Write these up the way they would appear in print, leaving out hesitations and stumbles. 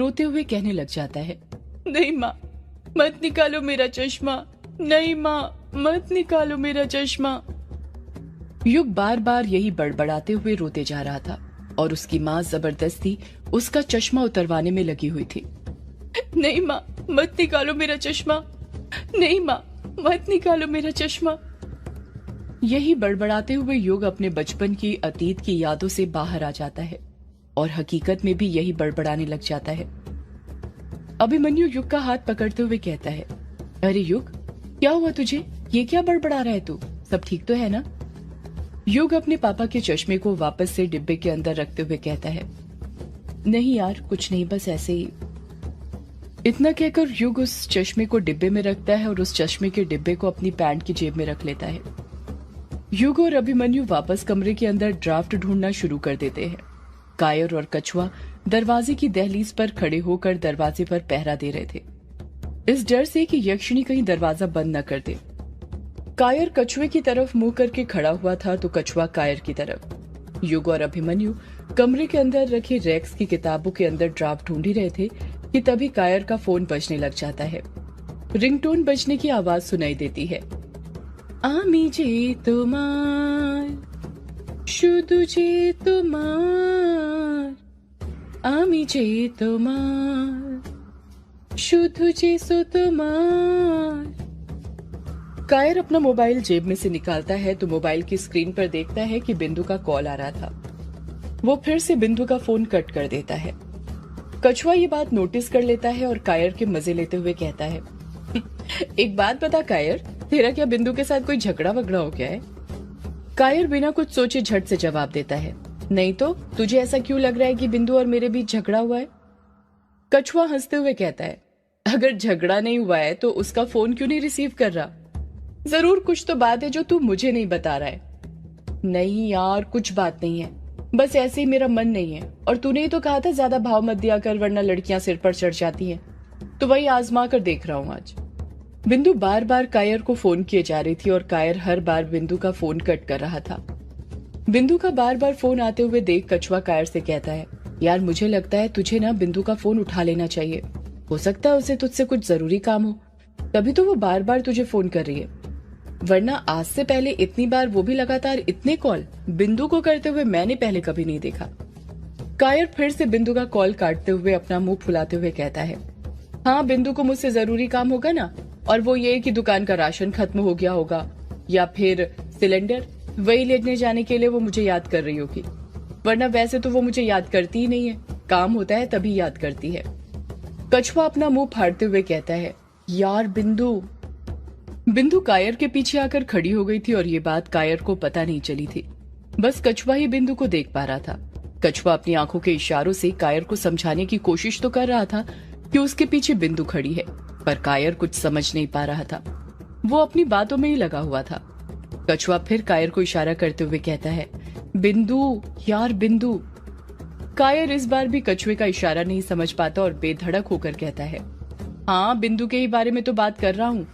रोते हुए कहने लग जाता है, नहीं माँ, मत निकालो मेरा चश्मा, नहीं माँ, मत निकालो मेरा चश्मा। युग बार बार यही बड़बड़ाते हुए रोते जा रहा था और उसकी माँ जबरदस्ती उसका चश्मा उतरवाने में लगी हुई थी। नहीं माँ, मत निकालो मेरा चश्मा, नहीं माँ, मत निकालो मेरा चश्मा। यही बड़बड़ाते हुए युग अपने बचपन की अतीत की यादों से बाहर आ जाता है और हकीकत में भी यही बड़बड़ाने लग जाता है। अभिमन्यु युग का हाथ पकड़ते हुए कहता है, अरे युग, क्या हुआ तुझे? ये क्या बड़बड़ा रहा है तू? सब ठीक तो है ना? युग अपने पापा के चश्मे को वापस से डिब्बे के अंदर रखते हुए कहता है, नहीं यार, कुछ नहीं, बस ऐसे ही। इतना कहकर युग उस चश्मे को डिब्बे में रखता है और उस चश्मे के डिब्बे को अपनी पैंट की जेब में रख लेता है। युग और अभिमन्यु वापस कमरे के अंदर ड्राफ्ट ढूंढना शुरू कर देते हैं। कायर और कछुआ दरवाजे की दहलीज पर खड़े होकर दरवाजे पर पहरा दे रहे थे, इस डर से कि यक्षिणी कहीं दरवाजा बंद न कर दे। कायर कछुए की तरफ मुंह करके खड़ा हुआ था तो कछुआ कायर की तरफ। युग और अभिमन्यु कमरे के अंदर रखे रैक्स की किताबों के अंदर ड्राफ्ट ढूंढ ही रहे थे कि तभी कायर का फोन बजने लग जाता है। रिंगटोन बजने की आवाज सुनाई देती है, आमी जे तुम्हार, शुदु जे तुम्हार, आमी जे तुम्हार, शुदु जे सो तुम्हार। कायर अपना मोबाइल जेब में से निकालता है तो मोबाइल की स्क्रीन पर देखता है कि बिंदु का कॉल आ रहा था। वो फिर से बिंदु का फोन कट कर देता है। कछुआ ये बात नोटिस कर लेता है और कायर के मजे लेते हुए कहता है, एक बात बता कायर, तेरा क्या बिंदु के साथ कोई झगड़ा वगड़ा हो गया है? कायर बिना कुछ सोचे झट से जवाब देता है, नहीं तो, तुझे ऐसा क्यों लग रहा है कि बिंदु और मेरे बीच झगड़ा हुआ है? कछुआ हंसते हुए कहता है, अगर झगड़ा नहीं हुआ है तो उसका फोन क्यों नहीं रिसीव कर रहा? जरूर कुछ तो बात है जो तू मुझे नहीं बता रहा है। नहीं यार, कुछ बात नहीं है, बस ऐसे ही मेरा मन नहीं है। और तूने ही तो कहा था ज्यादा भाव मत दिया कर वरना लड़कियां सिर पर चढ़ जाती हैं, तो वही आजमा कर देख रहा हूं आज। बिंदु बार बार कायर को फोन किए जा रही थी और कायर हर बार बिंदु का फोन कट कर रहा था। बिंदु का बार बार फोन आते हुए देख कछुआ कायर से कहता है, यार मुझे लगता है तुझे ना बिंदु का फोन उठा लेना चाहिए, हो सकता है उसे तुझसे कुछ जरूरी काम हो, तभी तो वो बार बार तुझे फोन कर रही है, वरना आज से पहले इतनी बार, वो भी लगातार इतने कॉल बिंदु को करते हुए मैंने पहले कभी नहीं देखा। कायर फिर से बिंदु का कॉल काटते हुए अपना मुंह फुलाते हुए कहता है, हाँ बिंदु को मुझसे जरूरी काम होगा ना, और वो ये कि दुकान का राशन खत्म हो गया होगा या फिर सिलेंडर, वही लेने जाने के लिए वो मुझे याद कर रही होगी, वरना वैसे तो वो मुझे याद करती ही नहीं है, काम होता है तभी याद करती है। कछुआ अपना मुंह फाड़ते हुए कहता है, यार बिंदु कायर के पीछे आकर खड़ी हो गई थी और ये बात कायर को पता नहीं चली थी, बस कछुआ ही बिंदु को देख पा रहा था। कछुआ अपनी आंखों के इशारों से कायर को समझाने की कोशिश तो कर रहा था कि उसके पीछे बिंदु खड़ी है, पर कायर कुछ समझ नहीं पा रहा था, वो अपनी बातों में ही लगा हुआ था। कछुआ फिर कायर को इशारा करते हुए कहता है, बिंदु, यार बिंदु। कायर इस बार भी कछुए का इशारा नहीं समझ पाता और बेधड़क होकर कहता है, हाँ बिंदु के ही बारे में तो बात कर रहा हूँ,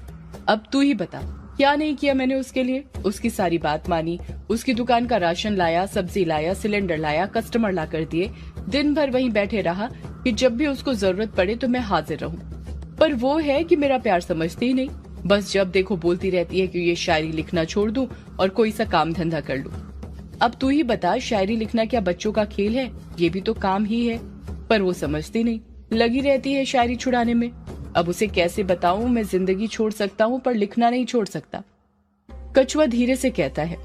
अब तू ही बता क्या नहीं किया मैंने उसके लिए? उसकी सारी बात मानी, उसकी दुकान का राशन लाया, सब्जी लाया, सिलेंडर लाया, कस्टमर ला कर दिए, दिन भर वहीं बैठे रहा कि जब भी उसको जरूरत पड़े तो मैं हाजिर रहूं। पर वो है कि मेरा प्यार समझती ही नहीं, बस जब देखो बोलती रहती है कि ये शायरी लिखना छोड़ दूं और कोई सा काम धंधा कर लूं। अब तू ही बता, शायरी लिखना क्या बच्चों का खेल है? ये भी तो काम ही है, पर वो समझती नहीं, लगी रहती है शायरी छुड़ाने में। अब उसे कैसे बताऊं, मैं जिंदगी छोड़ सकता हूं पर लिखना नहीं छोड़ सकता। कछुआ धीरे से कहता है,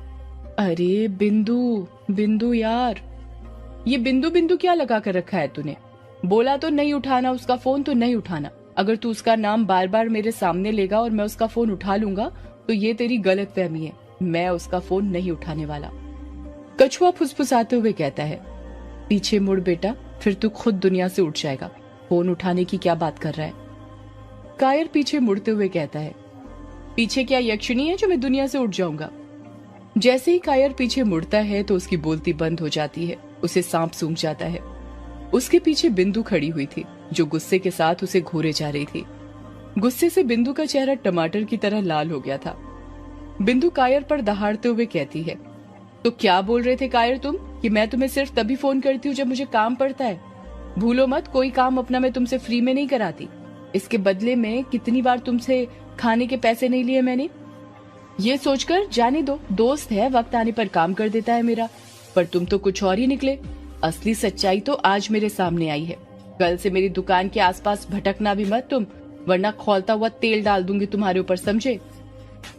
अरे बिंदु यार, ये बिंदु बिंदु क्या लगा कर रखा है तूने? बोला तो नहीं उठाना उसका फोन तो नहीं उठाना, अगर तू उसका नाम बार बार मेरे सामने लेगा और मैं उसका फोन उठा लूंगा तो ये तेरी गलतफहमी है, मैं उसका फोन नहीं उठाने वाला। कछुआ फुसफुसाते हुए कहता है, पीछे मुड़ बेटा, फिर तू खुद दुनिया से उठ जाएगा, फोन उठाने की क्या बात कर रहा है? कायर पीछे मुड़ते हुए कहता है, पीछे क्या यक्षिणी है जो मैं दुनिया से उठ जाऊंगा? जैसे ही कायर पीछे मुड़ता है तो उसकी बोलती बंद हो जाती है, उसे सांप सूंघ जाता है। उसके पीछे बिंदु खड़ी हुई थी जो गुस्से के साथ उसे घूरे जा रही थी। गुस्से से बिंदु का चेहरा टमाटर की तरह लाल हो गया था। बिंदु कायर पर दहाड़ते हुए कहती है, तो क्या बोल रहे थे कायर तुम, कि मैं तुम्हें सिर्फ तभी फोन करती हूँ जब मुझे काम पड़ता है? भूलो मत, कोई काम अपना मैं तुमसे फ्री में नहीं कराती। इसके बदले में कितनी बार तुमसे खाने के पैसे नहीं लिए मैंने। ये सोचकर जाने दो, दोस्त है, वक्त आने पर काम कर देता है मेरा। पर तुम तो कुछ और ही निकले। असली सच्चाई तो आज मेरे सामने आई है। कल से मेरी दुकान के आसपास भटकना भी मत तुम, वरना खौलता हुआ तेल डाल दूंगी तुम्हारे ऊपर, समझे?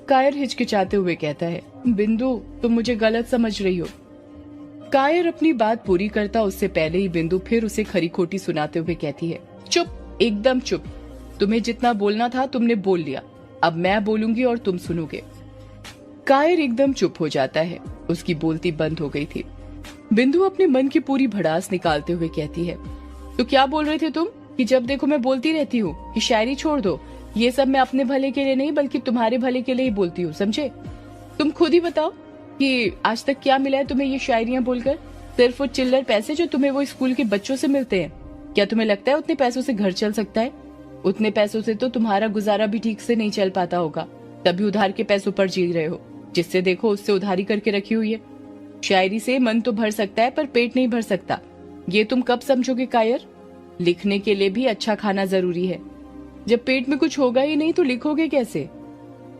कायर हिचकिचाते हुए कहता है, बिंदु तुम मुझे गलत समझ रही हो। कायर अपनी बात पूरी करता उससे पहले ही बिंदु फिर उसे खरी खोटी सुनाते हुए कहती है, चुप, एकदम चुप। तुम्हें जितना बोलना था तुमने बोल लिया, अब मैं बोलूंगी और तुम सुनोगे। कायर एकदम चुप हो जाता है, उसकी बोलती बंद हो गई थी। बिंदु अपने मन की पूरी भड़ास निकालते हुए कहती है, तो क्या बोल रहे थे तुम कि जब देखो मैं बोलती रहती हूँ कि शायरी छोड़ दो। ये सब मैं अपने भले के लिए नहीं बल्कि तुम्हारे भले के लिए ही बोलती हूँ, समझे? तुम खुद ही बताओ कि आज तक क्या मिला है तुम्हें ये शायरियां बोलकर? सिर्फ वो चिल्लर पैसे जो तुम्हें वो स्कूल के बच्चों से मिलते हैं। क्या तुम्हें लगता है उतने पैसों से घर चल सकता है? उतने पैसों से तो तुम्हारा गुजारा भी ठीक से नहीं चल पाता होगा, तभी उधार के पैसों पर जी रहे हो। जिससे देखो उससे उधारी करके रखी हुई है। शायरी से मन तो भर सकता है पर पेट नहीं भर सकता। ये तुम कब समझोगे कायर? लिखने के लिए भी अच्छा खाना जरूरी है। जब पेट में कुछ होगा ही नहीं तो लिखोगे कैसे?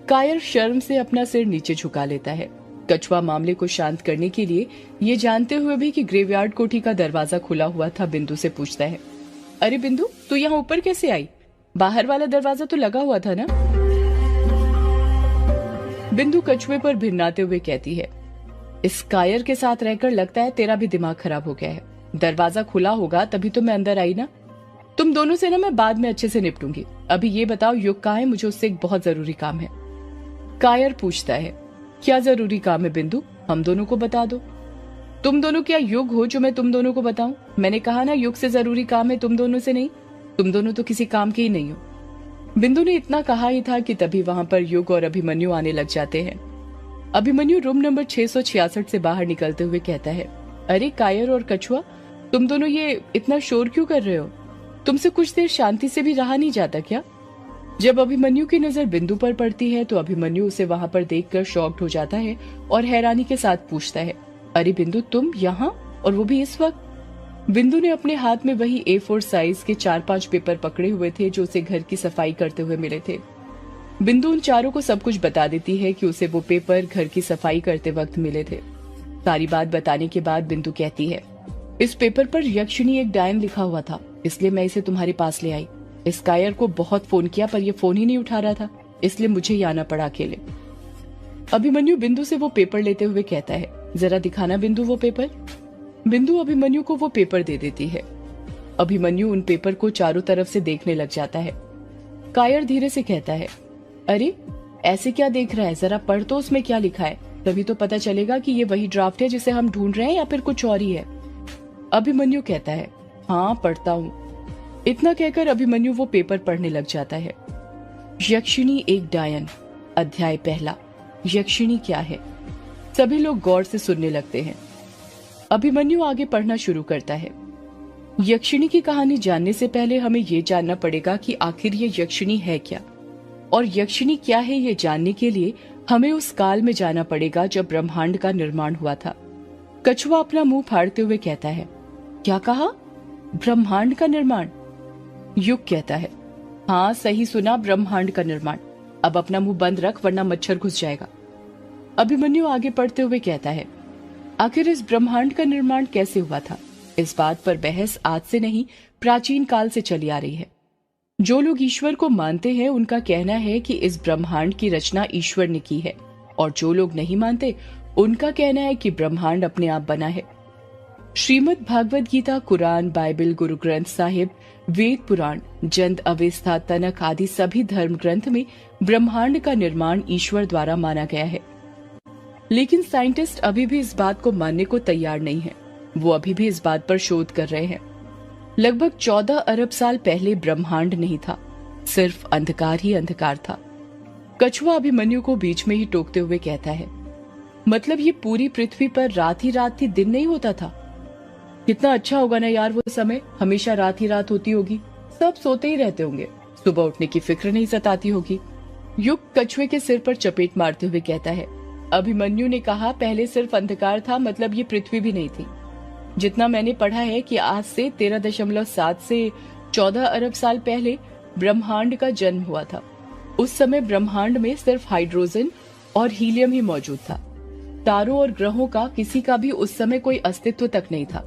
कायर शर्म से अपना सिर नीचे झुका लेता है। कछुआ मामले को शांत करने के लिए ये जानते हुए भी कि ग्रेवयार्ड कोठी का दरवाजा खुला हुआ था, बिंदु से पूछता है, अरे बिंदु तू यहाँ ऊपर कैसे आई? बाहर वाला दरवाजा तो लगा हुआ था ना? बिंदु कछुए पर भिन्नाते हुए कहती है, इस कायर के साथ रहकर लगता है तेरा भी दिमाग खराब हो गया है। दरवाजा खुला होगा तभी तो मैं अंदर आई ना। तुम दोनों से ना मैं बाद में अच्छे से निपटूंगी। अभी ये बताओ युग कहाँ है? मुझे उससे एक बहुत जरूरी काम है। कायर पूछता है, क्या जरूरी काम है बिंदु? हम दोनों को बता दो। तुम दोनों क्या युग हो जो मैं तुम दोनों को बताऊं? मैंने कहा ना युग से जरूरी काम है, तुम दोनों से नहीं। तुम दोनों तो किसी काम के ही नहीं हो। बिंदु ने इतना कहा ही था कि तभी वहां पर युग और अभिमन्यु आने लग जाते हैं। अभिमन्यु रूम नंबर 666 से बाहर निकलते हुए कहता है, अरे कायर और कछुआ, तुम दोनों ये इतना शोर क्यों कर रहे हो? तुमसे कुछ देर शांति से भी रहा नहीं जाता क्या? जब अभिमन्यु की नजर बिंदु पर पड़ती है तो अभिमन्यु उसे वहां पर देखकर शॉक्ड हो जाता है और हैरानी के साथ पूछता है, अरे बिंदु तुम यहाँ, और वो भी इस वक्त? बिंदु ने अपने हाथ में वही A4 साइज के 4-5 पेपर पकड़े हुए थे जो उसे घर की सफाई करते हुए मिले थे। बिंदु उन चारों को सब कुछ बता देती है कि उसे वो पेपर घर की सफाई करते वक्त मिले थे। सारी बात बताने के बाद बिंदु कहती है, इस पेपर पर यक्षिणी एक डायन लिखा हुआ था, इसलिए मैं इसे तुम्हारे पास ले आई। इस कायर को बहुत फोन किया पर ये फोन ही नहीं उठा रहा था, इसलिए मुझे ही आना पड़ा अकेले। अभिमन्यु बिंदु से वो पेपर लेते हुए कहता है, जरा दिखाना बिंदु वो पेपर। बिंदु अभिमन्यु को वो पेपर दे देती है। अभिमन्यु उन पेपर को चारों तरफ से देखने लग जाता है। कायर धीरे से कहता है, अरे ऐसे क्या देख रहा है, जरा पढ़ तो उसमें क्या लिखा है, तभी तो पता चलेगा कि ये वही ड्राफ्ट है जिसे हम ढूंढ रहे हैं या फिर कुछ और ही है। अभिमन्यु कहता है, हाँ पढ़ता हूँ। इतना कहकर अभिमन्यु वो पेपर पढ़ने लग जाता है। यक्षिणी एक डायन, अध्याय पहला, यक्षिणी क्या है? सभी लोग गौर से सुनने लगते हैं। अभिमन्यु आगे पढ़ना शुरू करता है। यक्षिणी की कहानी जानने से पहले हमें ये जानना पड़ेगा कि आखिर ये यक्षिणी है क्या, और यक्षिणी क्या है ये जानने के लिए हमें उस काल में जाना पड़ेगा जब ब्रह्मांड का निर्माण हुआ था। कछुआ अपना मुंह फाड़ते हुए कहता है, क्या कहा? ब्रह्मांड का निर्माण? युग कहता है, हाँ सही सुना, ब्रह्मांड का निर्माण। अब अपना मुंह बंद रख वरना मच्छर घुस जाएगा। अभिमन्यु आगे पढ़ते हुए कहता है, आखिर इस ब्रह्मांड का निर्माण कैसे हुआ था? इस बात पर बहस आज से नहीं प्राचीन काल से चली आ रही है। जो लोग ईश्वर को मानते हैं उनका कहना है कि इस ब्रह्मांड की रचना ईश्वर ने की है, और जो लोग नहीं मानते उनका कहना है कि ब्रह्मांड अपने आप बना है। श्रीमद् भागवत गीता, कुरान, बाइबल, गुरु ग्रंथ साहिब, वेद पुराण, जंद अवेस्ता, तनक आदि सभी धर्म ग्रंथ में ब्रह्मांड का निर्माण ईश्वर द्वारा माना गया है। लेकिन साइंटिस्ट अभी भी इस बात को मानने को तैयार नहीं है। वो अभी भी इस बात पर शोध कर रहे हैं। लगभग 14 अरब साल पहले ब्रह्मांड नहीं था, सिर्फ अंधकार ही अंधकार था। कछुआ अभिमन्यु को बीच में ही टोकते हुए कहता है, मतलब ये पूरी पृथ्वी पर रात ही रात थी, दिन नहीं होता था? कितना अच्छा होगा ना यार वो समय, हमेशा रात ही रात होती होगी, सब सोते ही रहते होंगे, सुबह उठने की फिक्र नहीं सताती होगी। युग कछुए के सिर पर चपेट मारते हुए कहता है, अभिमन्यु ने कहा पहले सिर्फ अंधकार था, मतलब ये पृथ्वी भी नहीं थी। जितना मैंने पढ़ा है कि आज से 13.7 से 14 अरब साल पहले ब्रह्मांड का जन्म हुआ था। उस समय ब्रह्मांड में सिर्फ हाइड्रोजन और हीलियम ही मौजूद था। तारों और ग्रहों का किसी का भी उस समय कोई अस्तित्व तक नहीं था।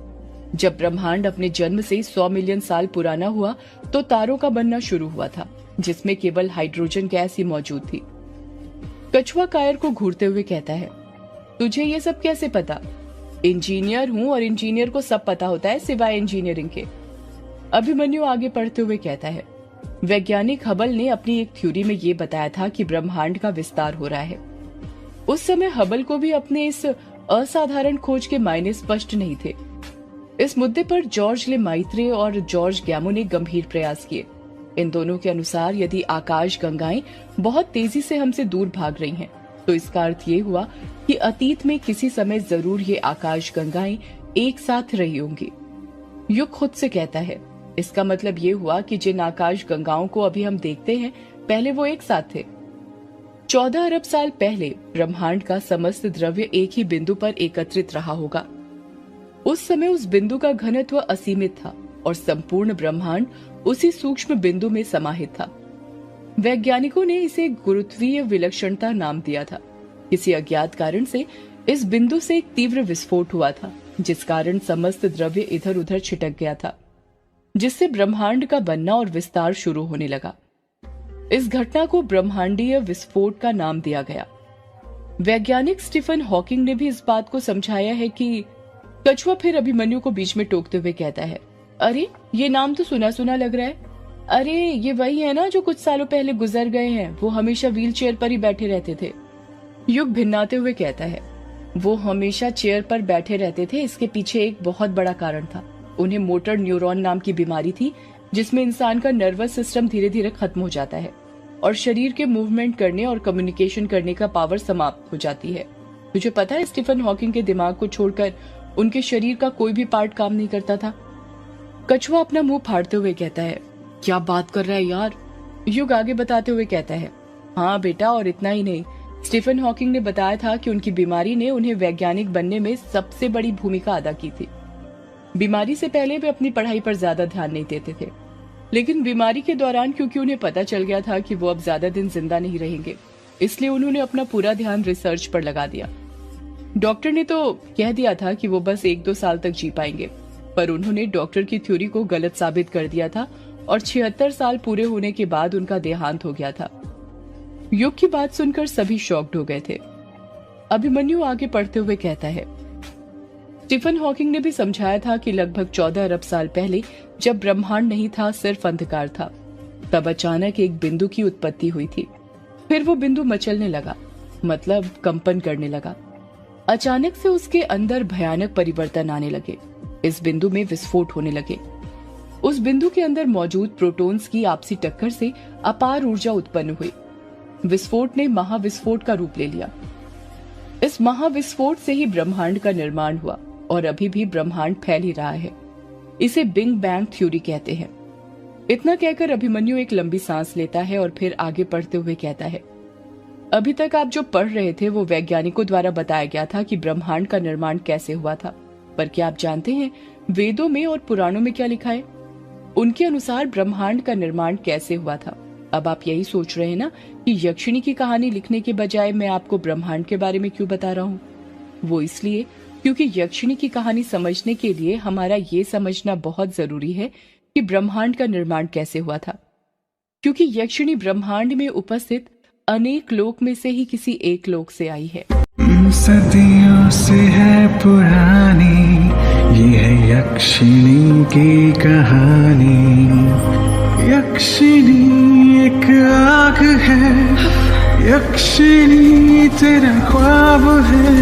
जब ब्रह्मांड अपने जन्म से 100 मिलियन साल पुराना हुआ तो तारों का बनना शुरू हुआ था, जिसमें केवल हाइड्रोजन गैस ही मौजूद थी। कछुआ कायर को घूरते हुए कहता है, तुझे ये सब कैसे पता? इंजीनियर हूँ और इंजीनियर को सब पता होता है सिवाय इंजीनियरिंग के। अभिमन्यु आगे पढ़ते हुए कहता है, वैज्ञानिक हबल ने अपनी एक थ्योरी में ये बताया था कि ब्रह्मांड का विस्तार हो रहा है। उस समय हबल को भी अपने इस असाधारण खोज के मायने स्पष्ट नहीं थे। इस मुद्दे पर जॉर्ज ले माइत्रे और जॉर्ज गैमो ने गंभीर प्रयास किए। इन दोनों के अनुसार यदि आकाश गंगाएं बहुत तेजी से हमसे दूर भाग रही हैं, तो इसका अर्थ ये हुआ कि अतीत में किसी समय जरूर ये आकाश गंगाएं एक साथ रही होंगी। युग खुद से कहता है, इसका मतलब ये हुआ कि जिन आकाश गंगाओं को अभी हम देखते हैं, पहले वो एक साथ थे। 14 अरब साल पहले ब्रह्मांड का समस्त द्रव्य एक ही बिंदु पर एकत्रित रहा होगा। उस समय उस बिंदु का घनत्व असीमित था और संपूर्ण ब्रह्मांड उसी सूक्ष्म बिंदु में समाहित था। वैज्ञानिकों ने इसे गुरुत्वीय विलक्षणता नाम दिया था। किसी अज्ञात कारण से इस बिंदु से एक तीव्र विस्फोट हुआ था, जिस कारण समस्त द्रव्य इधर उधर छिटक गया था, जिससे ब्रह्मांड का बनना और विस्तार शुरू होने लगा। इस घटना को ब्रह्मांडीय विस्फोट का नाम दिया गया। वैज्ञानिक स्टीफन हॉकिंग ने भी इस बात को समझाया है कि कछुआ फिर अभिमन्यु को बीच में टोकते हुए कहता है, अरे ये नाम तो सुना सुना लग रहा है। अरे ये वही है ना जो कुछ सालों पहले गुजर गए हैं, वो हमेशा व्हील चेयर पर ही बैठे रहते थे। युग भिन्नाते हुए कहता है, वो हमेशा चेयर पर बैठे रहते थे, इसके पीछे एक बहुत बड़ा कारण था। उन्हें मोटर न्यूरॉन नाम की बीमारी थी, जिसमें इंसान का नर्वस सिस्टम धीरे धीरे खत्म हो जाता है और शरीर के मूवमेंट करने और कम्युनिकेशन करने का पावर समाप्त हो जाती है। तुझे पता है स्टीफन हॉकिंग के दिमाग को छोड़कर उनके शरीर का कोई भी पार्ट काम नहीं करता था। कछुआ अपना मुंह फाड़ते हुए कहता है, क्या बात कर रहा है यार? युग आगे बताते हुए कहता है, हाँ बेटा, और इतना ही नहीं, स्टीफन हॉकिंग ने बताया था कि उनकी बीमारी ने उन्हें वैज्ञानिक बनने में सबसे बड़ी भूमिका अदा की थी। बीमारी से पहले वे अपनी पढ़ाई पर ज्यादा ध्यान नहीं देते थे, लेकिन बीमारी के दौरान क्योंकि उन्हें पता चल गया था कि वो अब ज्यादा दिन जिंदा नहीं रहेंगे, इसलिए उन्होंने अपना पूरा ध्यान रिसर्च पर लगा दिया। डॉक्टर ने तो कह दिया था कि वो बस 1-2 साल तक जी पाएंगे, पर उन्होंने डॉक्टर की थ्योरी को गलत साबित कर दिया था और 76 साल पूरे होने के बाद उनका देहांत हो गया था। युग की बात सुनकर सभी शॉक्ड हो गए थे। अभिमन्यु आगे पढ़ते हुए कहता है, स्टीफन हॉकिंग ने भी समझाया था कि लगभग 14 अरब साल पहले जब ब्रह्मांड नहीं था, सिर्फ अंधकार था, तब अचानक एक बिंदु की उत्पत्ति हुई थी। फिर वो बिंदु मचलने लगा, मतलब कंपन करने लगा। अचानक से उसके अंदर भयानक परिवर्तन आने लगे। इस बिंदु में विस्फोट होने लगे। उस बिंदु के अंदर मौजूद प्रोटॉन्स की आपसी टक्कर से अपार ऊर्जा उत्पन्न हुई। विस्फोट ने महाविस्फोट का रूप ले लिया। इस महाविस्फोट से ही ब्रह्मांड का निर्माण हुआ और अभी भी ब्रह्मांड फैल ही रहा है। इसे बिग बैंग थ्योरी कहते हैं। इतना कहकर अभिमन्यु एक लंबी सांस लेता है और फिर आगे पढ़ते हुए कहता है, अभी तक आप जो पढ़ रहे थे वो वैज्ञानिकों द्वारा बताया गया था कि ब्रह्मांड का निर्माण कैसे हुआ था, पर क्या आप जानते हैं वेदों में और पुराणों में क्या लिखा है? उनके अनुसार ब्रह्मांड का निर्माण कैसे हुआ था। अब आप यही सोच रहे हैं ना कि यक्षिणी की कहानी लिखने के बजाय मैं आपको ब्रह्मांड के बारे में क्यों बता रहा हूँ? वो इसलिए क्योंकि यक्षिणी की कहानी समझने के लिए हमारा ये समझना बहुत जरूरी है कि ब्रह्मांड का निर्माण कैसे हुआ था, क्योंकि यक्षिणी ब्रह्मांड में उपस्थित अनेक लोक में से ही किसी एक लोक से आई है। सदियों से है पुरानी ये है यक्षिणी की कहानी। यक्षिणी एक आग है, यक्षिणी तेरा ख्वाब है,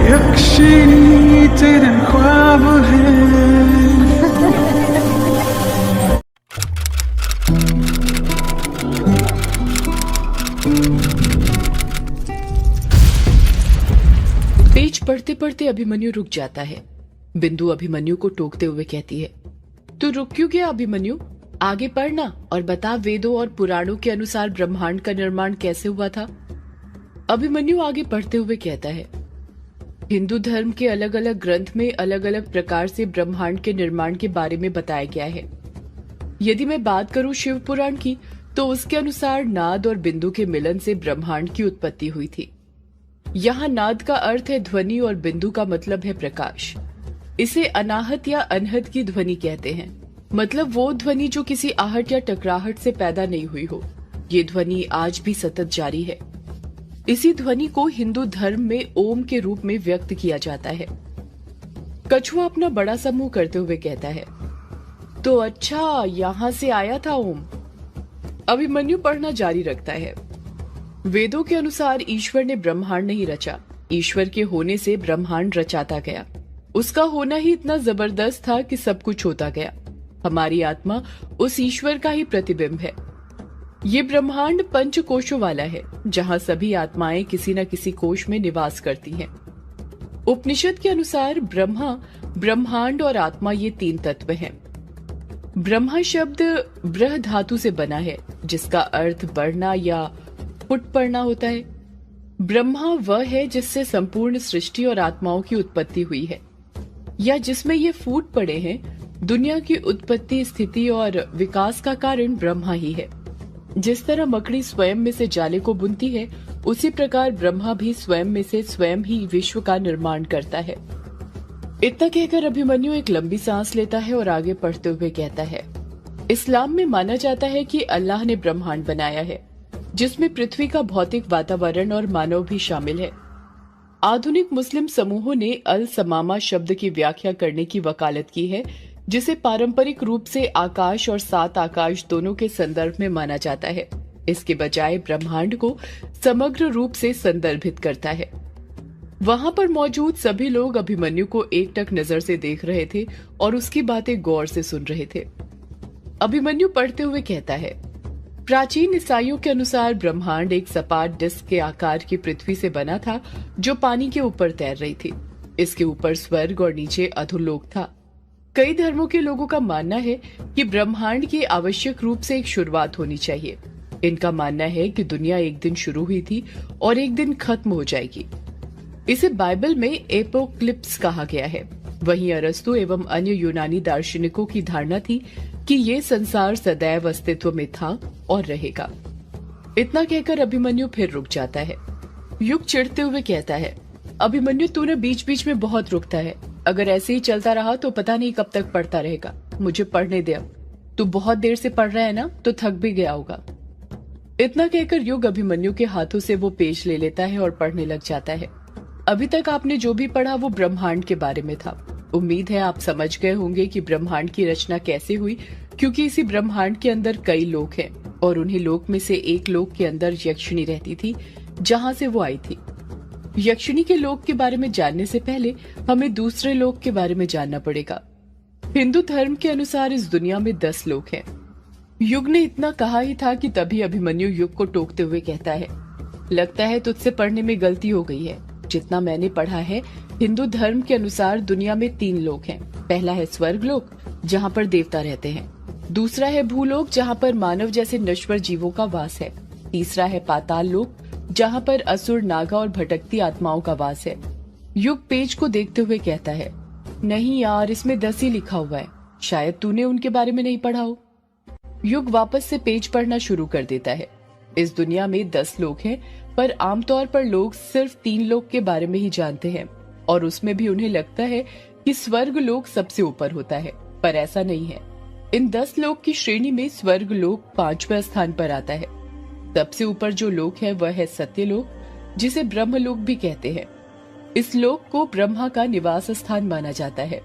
यक्षिणी तेरा ख्वाब है। पेज पढ़ते पढ़ते अभिमन्यु रुक जाता है। बिंदु अभिमन्यु को टोकते हुए कहती है, तू रुक क्यों गया अभिमन्यु? आगे पढ़ना और बता वेदों और पुराणों के अनुसार ब्रह्मांड का निर्माण कैसे हुआ था। अभिमन्यु आगे पढ़ते हुए कहता है, हिंदू धर्म के अलग अलग ग्रंथ में अलग अलग प्रकार से ब्रह्मांड के निर्माण के बारे में बताया गया है। यदि मैं बात करूं शिव पुराण की, तो उसके अनुसार नाद और बिंदु के मिलन से ब्रह्मांड की उत्पत्ति हुई थी। यहाँ नाद का अर्थ है ध्वनि और बिंदु का मतलब है प्रकाश। इसे अनाहत या अनहत की ध्वनि कहते हैं, मतलब वो ध्वनि जो किसी आहट या टकराहट से पैदा नहीं हुई हो। ये ध्वनि आज भी सतत जारी है। इसी ध्वनि को हिंदू धर्म में ओम के रूप में व्यक्त किया जाता है। कछुआ अपना बड़ा सा मुंह करते हुए कहता है, तो अच्छा यहाँ से आया था ओम। अभिमन्यु पढ़ना जारी रखता है। वेदों के अनुसार ईश्वर ने ब्रह्मांड नहीं रचा, ईश्वर के होने से ब्रह्मांड रचाता गया। उसका होना ही इतना जबरदस्त था कि सब कुछ होता गया। हमारी आत्मा उस ईश्वर का ही प्रतिबिंब है। ये ब्रह्मांड पंच कोशों वाला है, जहाँ सभी आत्माएं किसी न किसी कोश में निवास करती हैं। उपनिषद के अनुसार ब्रह्मा, ब्रह्मांड और आत्मा ये तीन तत्व हैं। ब्रह्मा शब्द ब्रह धातु से बना है, जिसका अर्थ बढ़ना या फुट पड़ना होता है। ब्रह्मा वह है जिससे संपूर्ण सृष्टि और आत्माओं की उत्पत्ति हुई है, या जिसमें ये फूट पड़े हैं। दुनिया की उत्पत्ति, स्थिति और विकास का कारण ब्रह्मा ही है। जिस तरह मकड़ी स्वयं में से जाले को बुनती है, उसी प्रकार ब्रह्मा भी स्वयं में से स्वयं ही विश्व का निर्माण करता है। इतना कहकर अभिमन्यु एक लंबी सांस लेता है और आगे पढ़ते हुए कहता है, इस्लाम में माना जाता है कि अल्लाह ने ब्रह्मांड बनाया है, जिसमें पृथ्वी का भौतिक वातावरण और मानव भी शामिल है। आधुनिक मुस्लिम समूहों ने अल समामा शब्द की व्याख्या करने की वकालत की है, जिसे पारंपरिक रूप से आकाश और सात आकाश दोनों के संदर्भ में माना जाता है। इसके बजाय ब्रह्मांड को समग्र रूप से संदर्भित करता है। वहां पर मौजूद सभी लोग अभिमन्यु को एकटक नजर से देख रहे थे और उसकी बातें गौर से सुन रहे थे। अभिमन्यु पढ़ते हुए कहता है, प्राचीन ईसाइयों के अनुसार ब्रह्मांड एक सपाट डिस्क के आकार की पृथ्वी से बना था, जो पानी के ऊपर तैर रही थी। इसके ऊपर स्वर्ग और नीचे अधोलोक था। कई धर्मों के लोगों का मानना है कि ब्रह्मांड की आवश्यक रूप से एक शुरुआत होनी चाहिए। इनका मानना है कि दुनिया एक दिन शुरू हुई थी और एक दिन खत्म हो जाएगी। इसे बाइबल में एपोक्लिप्स कहा गया है। वहीं अरस्तु एवं अन्य यूनानी दार्शनिकों की धारणा थी कि ये संसार सदैव अस्तित्व में था और रहेगा। इतना कहकर अभिमन्यु फिर रुक जाता है। युग चिढ़ते हुए कहता है, अभिमन्यु तूने बीच बीच में बहुत रुकता है। अगर ऐसे ही चलता रहा तो पता नहीं कब तक पढ़ता रहेगा। मुझे पढ़ने दे अब। तू बहुत देर से पढ़ रहा है ना, तो थक भी गया होगा। इतना कहकर युग अभिमन्यु के हाथों से वो पेज ले लेता है और पढ़ने लग जाता है। अभी तक आपने जो भी पढ़ा वो ब्रह्मांड के बारे में था। उम्मीद है आप समझ गए होंगे कि ब्रह्मांड की रचना कैसे हुई, क्योंकि इसी ब्रह्मांड के अंदर कई लोक हैं और उन्हीं लोक में से एक लोक के अंदर यक्षिणी रहती थी, जहाँ से वो आई थी। यक्षिणी के लोक के बारे में जानने से पहले हमें दूसरे लोक के बारे में जानना पड़ेगा। हिंदू धर्म के अनुसार इस दुनिया में 10 लोक हैं। युग ने इतना कहा ही था कि तभी अभिमन्यु युग को टोकते हुए कहता है, लगता है तुझसे पढ़ने में गलती हो गई है। जितना मैंने पढ़ा है, हिंदू धर्म के अनुसार दुनिया में 3 लोक हैं। पहला है स्वर्ग लोक, जहाँ पर देवता रहते हैं। दूसरा है भूलोक, जहाँ पर मानव जैसे नश्वर जीवों का वास है। तीसरा है पाताल लोक, जहाँ पर असुर, नागा और भटकती आत्माओं का वास है। युग पेज को देखते हुए कहता है, नहीं यार, इसमें 10 ही लिखा हुआ है। शायद तूने उनके बारे में नहीं पढ़ा हो। युग वापस से पेज पढ़ना शुरू कर देता है। इस दुनिया में 10 लोक हैं, पर आमतौर पर लोग सिर्फ 3 लोक के बारे में ही जानते हैं, और उसमें भी उन्हें लगता है कि स्वर्ग लोक सबसे ऊपर होता है, पर ऐसा नहीं है। इन 10 लोक की श्रेणी में स्वर्ग लोक 5वें स्थान पर आता है। सबसे ऊपर जो लोक है वह है सत्यलोक, जिसे ब्रह्मलोक भी कहते हैं। इस लोक को ब्रह्मा का निवास स्थान माना जाता है।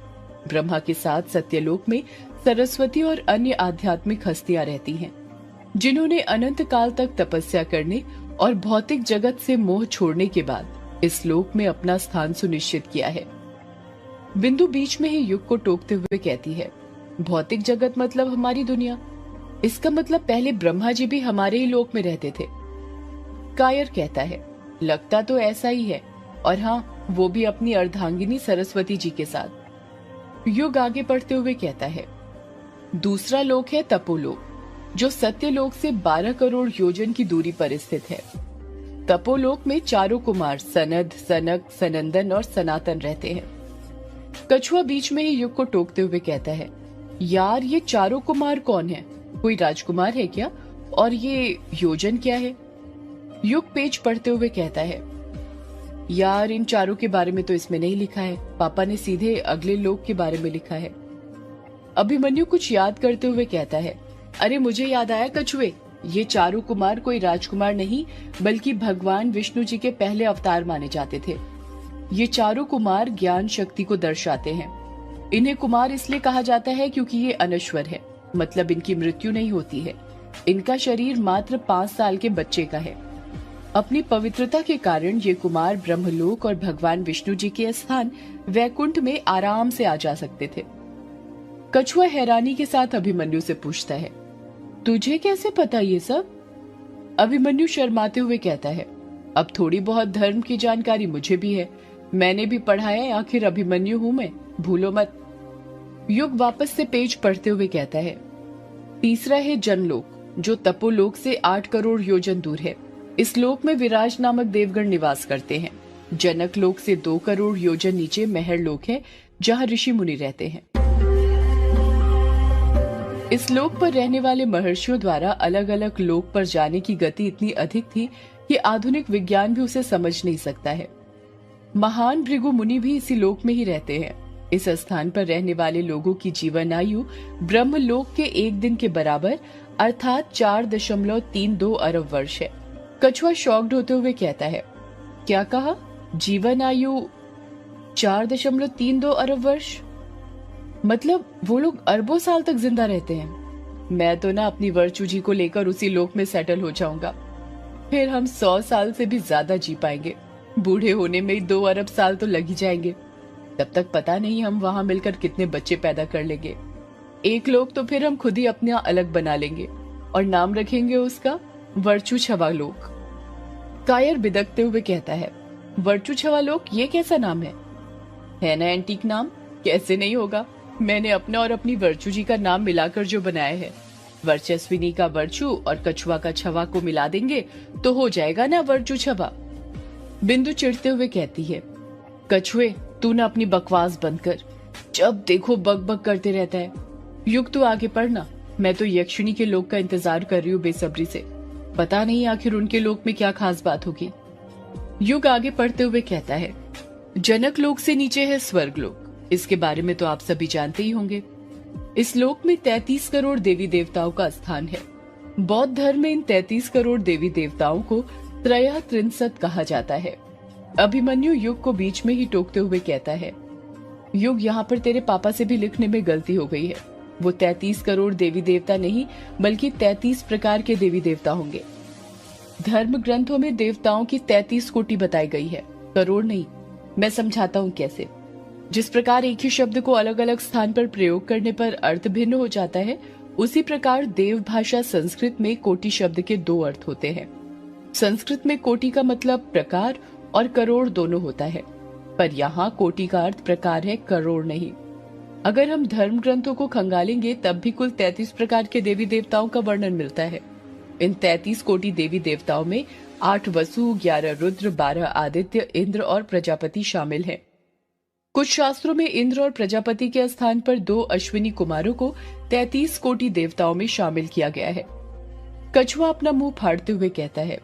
ब्रह्मा के साथ सत्यलोक में सरस्वती और अन्य आध्यात्मिक हस्तियां रहती हैं, जिन्होंने अनंत काल तक तपस्या करने और भौतिक जगत से मोह छोड़ने के बाद इस लोक में अपना स्थान सुनिश्चित किया है। बिंदु बीच में ही युग को टोकते हुए कहती है, भौतिक जगत मतलब हमारी दुनिया। इसका मतलब पहले ब्रह्मा जी भी हमारे ही लोक में रहते थे। कायर कहता है, लगता तो ऐसा ही है, और हाँ, वो भी अपनी अर्धांगिनी सरस्वती जी के साथ। युग आगे पढ़ते हुए कहता है, दूसरा लोक है तपोलोक, जो सत्यलोक से 12 करोड़ योजन की दूरी पर स्थित है। तपोलोक में चारों कुमार सनद, सनक, सनंदन और सनातन रहते हैं। कछुआ बीच में ही युग को टोकते हुए कहता है, यार ये चारों कुमार कौन है? कोई राजकुमार है क्या? और ये योजन क्या है? युग पेज पढ़ते हुए कहता है, यार इन चारों के बारे में तो इसमें नहीं लिखा है, पापा ने सीधे अगले लोक के बारे में लिखा है। अभिमन्यु कुछ याद करते हुए कहता है, अरे मुझे याद आया कछुए, ये चारों कुमार कोई राजकुमार नहीं बल्कि भगवान विष्णु जी के पहले अवतार माने जाते थे। ये चारों कुमार ज्ञान शक्ति को दर्शाते हैं। इन्हें कुमार इसलिए कहा जाता है क्योंकि ये अनश्वर है, मतलब इनकी मृत्यु नहीं होती है। इनका शरीर मात्र 5 साल के बच्चे का है। अपनी पवित्रता के कारण ये कुमार ब्रह्मलोक और भगवान विष्णु जी के स्थान वैकुंठ में आराम से आ जा सकते थे। कछुआ हैरानी के साथ अभिमन्यु से पूछता है, तुझे कैसे पता ये सब? अभिमन्यु शर्माते हुए कहता है, अब थोड़ी बहुत धर्म की जानकारी मुझे भी है, मैंने भी पढ़ा है, आखिर अभिमन्यु हूं मैं, भूलो मत। युग वापस से पेज पढ़ते हुए कहता है, तीसरा है जनलोक, जो तपोलोक से 8 करोड़ योजन दूर है। इस लोक में विराज नामक देवगण निवास करते हैं। जनक लोक से 2 करोड़ योजन नीचे महर लोक है, जहाँ ऋषि मुनि रहते हैं। इस लोक पर रहने वाले महर्षियों द्वारा अलग अलग लोक पर जाने की गति इतनी अधिक थी कि आधुनिक विज्ञान भी उसे समझ नहीं सकता है। महान भृगु मुनि भी इसी लोक में ही रहते हैं। इस स्थान पर रहने वाले लोगों की जीवन आयु ब्रह्मलोक के 1 दिन के बराबर अर्थात 4.32 अरब वर्ष है। कछुआ शॉक्ड होते हुए कहता है, क्या कहा? जीवन आयु 4.32 अरब वर्ष? मतलब वो लोग अरबों साल तक जिंदा रहते हैं। मैं तो ना अपनी वर्चू जी को लेकर उसी लोक में सेटल हो जाऊंगा, फिर हम 100 साल से भी ज्यादा जी पाएंगे। बूढ़े होने में 2 अरब साल तो लग ही जाएंगे। तब तक पता नहीं हम वहां मिलकर कितने बच्चे पैदा कर लेंगे। एक लोक तो फिर हम खुद ही अपना अलग बना लेंगे और नाम रखेंगे उसका वर्चू छवा लोक। कायर बिदकते हुए कहता है, वर्चू छवा लोक ये कैसा नाम है ना एंटीक नाम? कैसे नहीं होगा, मैंने अपना और अपनी वर्चू जी का नाम मिलाकर जो बनाया है। वर्चस्विनी का वर्चू और कछुआ का छवा को मिला देंगे तो हो जाएगा ना वर्चू छवा। बिंदु चिढ़ते हुए कहती है, कछुए तू ना अपनी बकवास बंद कर, जब देखो बक बक करते रहता है। युग तू आगे पढ़ना, मैं तो यक्षिणी के लोक का इंतजार कर रही हूँ बेसब्री से। पता नहीं आखिर उनके लोक में क्या खास बात होगी। युग आगे पढ़ते हुए कहता है, जनक लोक से नीचे है स्वर्ग लोक। इसके बारे में तो आप सभी जानते ही होंगे। इस लोक में 33 करोड़ देवी देवताओं का स्थान है। बौद्ध धर्म में इन 33 करोड़ देवी देवताओं को त्रयः त्रिंसत कहा जाता है। अभिमन्यु युग को बीच में ही टोकते हुए कहता है, युग यहाँ पर तेरे पापा से भी लिखने में गलती हो गई है। वो 33 करोड़ देवी देवता नहीं बल्कि 33 प्रकार के देवी देवता होंगे। धर्म ग्रंथों में देवताओं की 33 कोटि बताई गई है, करोड़ नहीं। मैं समझाता हूँ कैसे। जिस प्रकार एक ही शब्द को अलग अलग स्थान पर प्रयोग करने पर अर्थ भिन्न हो जाता है, उसी प्रकार देव भाषा संस्कृत में कोटि शब्द के 2 अर्थ होते हैं। संस्कृत में कोटि का मतलब प्रकार और करोड़ दोनों होता है, पर यहाँ कोटि का अर्थ प्रकार है, करोड़ नहीं। अगर हम धर्म ग्रंथों को खंगालेंगे तब भी कुल 33 प्रकार के देवी देवताओं का वर्णन मिलता है। इन 33 कोटि देवी देवताओं में 8 वसु, 11 रुद्र, 12 आदित्य, इंद्र और प्रजापति शामिल हैं। कुछ शास्त्रों में इंद्र और प्रजापति के स्थान पर 2 अश्विनी कुमारों को 33 कोटि देवताओं में शामिल किया गया है। कछुआ अपना मुंह फाड़ते हुए कहता है,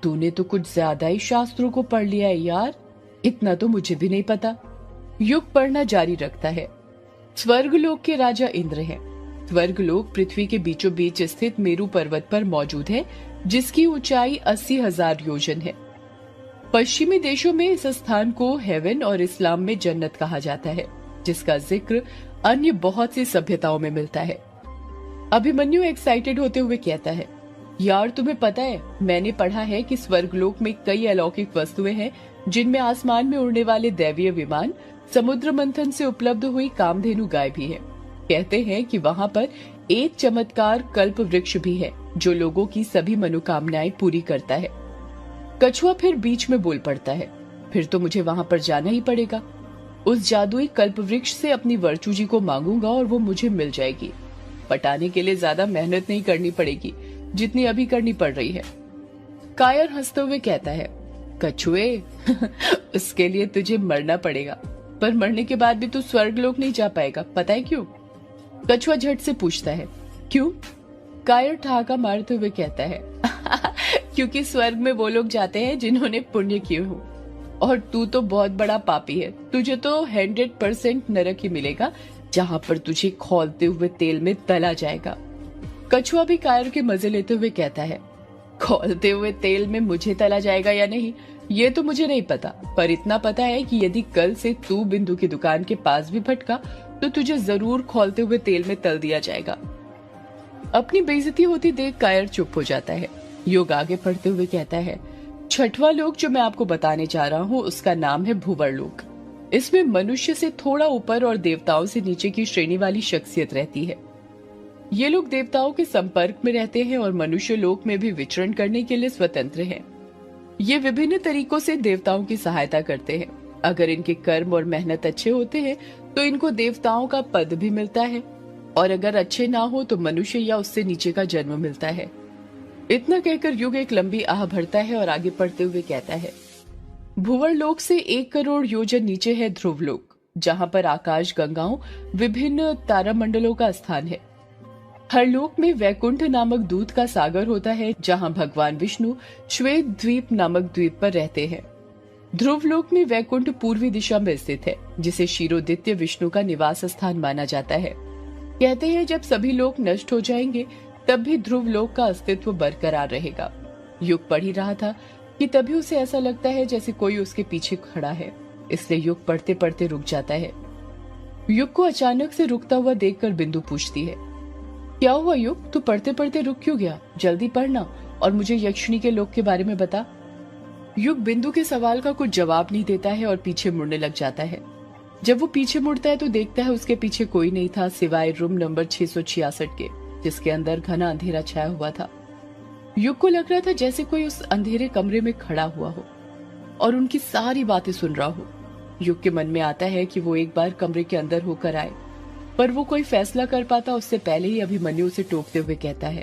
तूने तो कुछ ज्यादा ही शास्त्रों को पढ़ लिया है यार, इतना तो मुझे भी नहीं पता। युग पढ़ना जारी रखता है। स्वर्गलोक के राजा इंद्र हैं। स्वर्गलोक पृथ्वी के बीचों बीच स्थित मेरु पर्वत पर मौजूद है, जिसकी ऊंचाई 80,000 योजन है। पश्चिमी देशों में इस स्थान को हेवन और इस्लाम में जन्नत कहा जाता है, जिसका जिक्र अन्य बहुत सी सभ्यताओं में मिलता है। अभिमन्यु एक्साइटेड होते हुए कहता है, यार तुम्हें पता है, मैंने पढ़ा है कि स्वर्गलोक में कई अलौकिक वस्तुएं हैं, जिनमें आसमान में उड़ने वाले दैवीय विमान, समुद्र मंथन से उपलब्ध हुई कामधेनु गाय भी है। कहते हैं कि वहाँ पर एक चमत्कार कल्प वृक्ष भी है, जो लोगों की सभी मनोकामनाएं पूरी करता है। कछुआ फिर बीच में बोल पड़ता है, फिर तो मुझे वहाँ पर जाना ही पड़ेगा। उस जादुई कल्प वृक्ष से अपनी वर्चू जी को मांगूंगा और वो मुझे मिल जाएगी। पटाने के लिए ज्यादा मेहनत नहीं करनी पड़ेगी जितनी अभी करनी पड़ रही है। कायर हंसते हुए कहता है, कछुए उसके लिए तुझे मरना पड़ेगा, पर मरने के बाद भी तू स्वर्गलोक नहीं जा पाएगा, पता है क्यों? कछुआ झट से पूछता है, क्यों? कायर ठहाका मारते हुए कहता है, क्योंकि स्वर्ग में वो लोग जाते हैं जिन्होंने पुण्य किए हो, और तू तो बहुत बड़ा पापी है, तुझे तो 100% नरक ही मिलेगा, जहाँ पर तुझे खौलते हुए तेल में तला जाएगा। कछुआ भी कायर के मजे लेते हुए कहता है, खौलते हुए तेल में मुझे तला जाएगा या नहीं ये तो मुझे नहीं पता, पर इतना पता है कि यदि कल से तू बिंदु की दुकान के पास भी भटका तो तुझे जरूर खौलते हुए तेल में तल दिया जाएगा। अपनी बेइज्जती होती देख कायर चुप हो जाता है। युग आगे बढ़ते हुए कहता है, छठवां लोक जो मैं आपको बताने जा रहा हूँ उसका नाम है भूवर लोक। इसमें मनुष्य से थोड़ा ऊपर और देवताओं से नीचे की श्रेणी वाली शख्सियत रहती है। ये लोग देवताओं के संपर्क में रहते हैं और मनुष्य लोक में भी विचरण करने के लिए स्वतंत्र हैं। ये विभिन्न तरीकों से देवताओं की सहायता करते हैं। अगर इनके कर्म और मेहनत अच्छे होते हैं तो इनको देवताओं का पद भी मिलता है, और अगर अच्छे ना हो तो मनुष्य या उससे नीचे का जन्म मिलता है। इतना कहकर युग एक लंबी आह भरता है और आगे बढ़ते हुए कहता है, भूवर लोक से 1 करोड़ योजन नीचे है ध्रुव लोक, जहाँ पर आकाश गंगाओं विभिन्न तारामंडलों का स्थान है। हर लोक में वैकुंठ नामक दूध का सागर होता है, जहाँ भगवान विष्णु श्वेत द्वीप नामक द्वीप पर रहते हैं। ध्रुव लोक में वैकुंठ पूर्वी दिशा में स्थित है, जिसे क्षीरोदित्य विष्णु का निवास स्थान माना जाता है। कहते हैं जब सभी लोक नष्ट हो जाएंगे तब भी ध्रुव लोक का अस्तित्व बरकरार रहेगा। युग पढ़ ही रहा था कि तभी उसे ऐसा लगता है जैसे कोई उसके पीछे खड़ा है, इसलिए युग पढ़ते पढ़ते रुक जाता है। युग को अचानक से रुकता हुआ देखकर बिंदु पूछती है, क्या हुआ युग, तू पढ़ते पढ़ते रुक क्यों गया? जल्दी पढ़ना और मुझे यक्षिणी के लोक के बारे में बता। युग बिंदु के सवाल का कुछ जवाब नहीं देता है और पीछे मुड़ने लग जाता है। जब वो पीछे मुड़ता है तो देखता है उसके पीछे कोई नहीं था सिवाय रूम नंबर 666 के, जिसके अंदर घना अंधेरा छाया हुआ था। युग को लग रहा था जैसे कोई उस अंधेरे कमरे में खड़ा हुआ हो और उनकी सारी बातें सुन रहा हो। युग के मन में आता है कि वो एक बार कमरे के अंदर होकर आए, पर वो कोई फैसला कर पाता उससे पहले ही अभिमन्यु उसे टोकते हुए कहता है,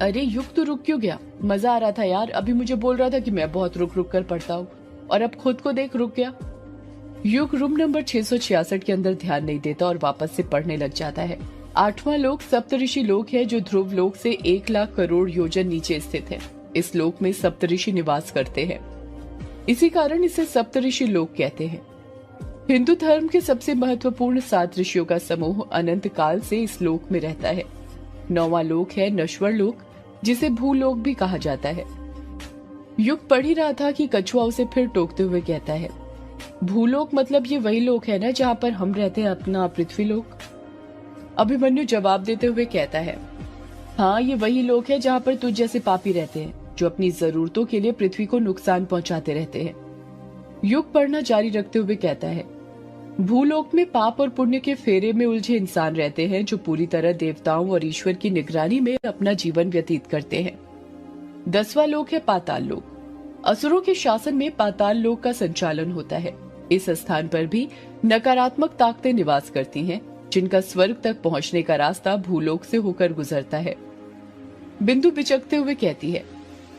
अरे युग तू रुक क्यों गया? मजा आ रहा था यार, अभी मुझे बोल रहा था कि मैं बहुत रुक रुक कर पढ़ता हूँ और अब खुद को देख रुक गया। युग रूम नंबर 666 के अंदर ध्यान नहीं देता और वापस से पढ़ने लग जाता है। 8वां लोक सप्तऋषि लोक है, जो ध्रुव लोक से 1 लाख करोड़ योजन नीचे स्थित है। इस लोक में सप्तऋषि निवास करते हैं, इसी कारण इसे सप्तऋषि लोक कहते हैं। हिंदू धर्म के सबसे महत्वपूर्ण 7 ऋषियों का समूह अनंत काल से इस लोक में रहता है। 9वां लोक है नश्वर लोक, जिसे भूलोक भी कहा जाता है। युग पढ़ ही रहा था कि कछुआ उसे फिर टोकते हुए कहता है, भूलोक मतलब ये वही लोक है ना जहाँ पर हम रहते हैं, अपना पृथ्वी लोक? अभिमन्यु जवाब देते हुए कहता है, हाँ ये वही लोक है जहाँ पर तुझ जैसे पापी रहते हैं, जो अपनी जरूरतों के लिए पृथ्वी को नुकसान पहुंचाते रहते हैं। युग पढ़ना जारी रखते हुए कहता है, भूलोक में पाप और पुण्य के फेरे में उलझे इंसान रहते हैं, जो पूरी तरह देवताओं और ईश्वर की निगरानी में अपना जीवन व्यतीत करते हैं। 10वां लोक है पाताल लोक। असुरों के शासन में पाताल लोक का संचालन होता है। इस स्थान पर भी नकारात्मक ताकतें निवास करती हैं, जिनका स्वर्ग तक पहुंचने का रास्ता भूलोक से होकर गुजरता है। बिंदु बिचकते हुए कहती है,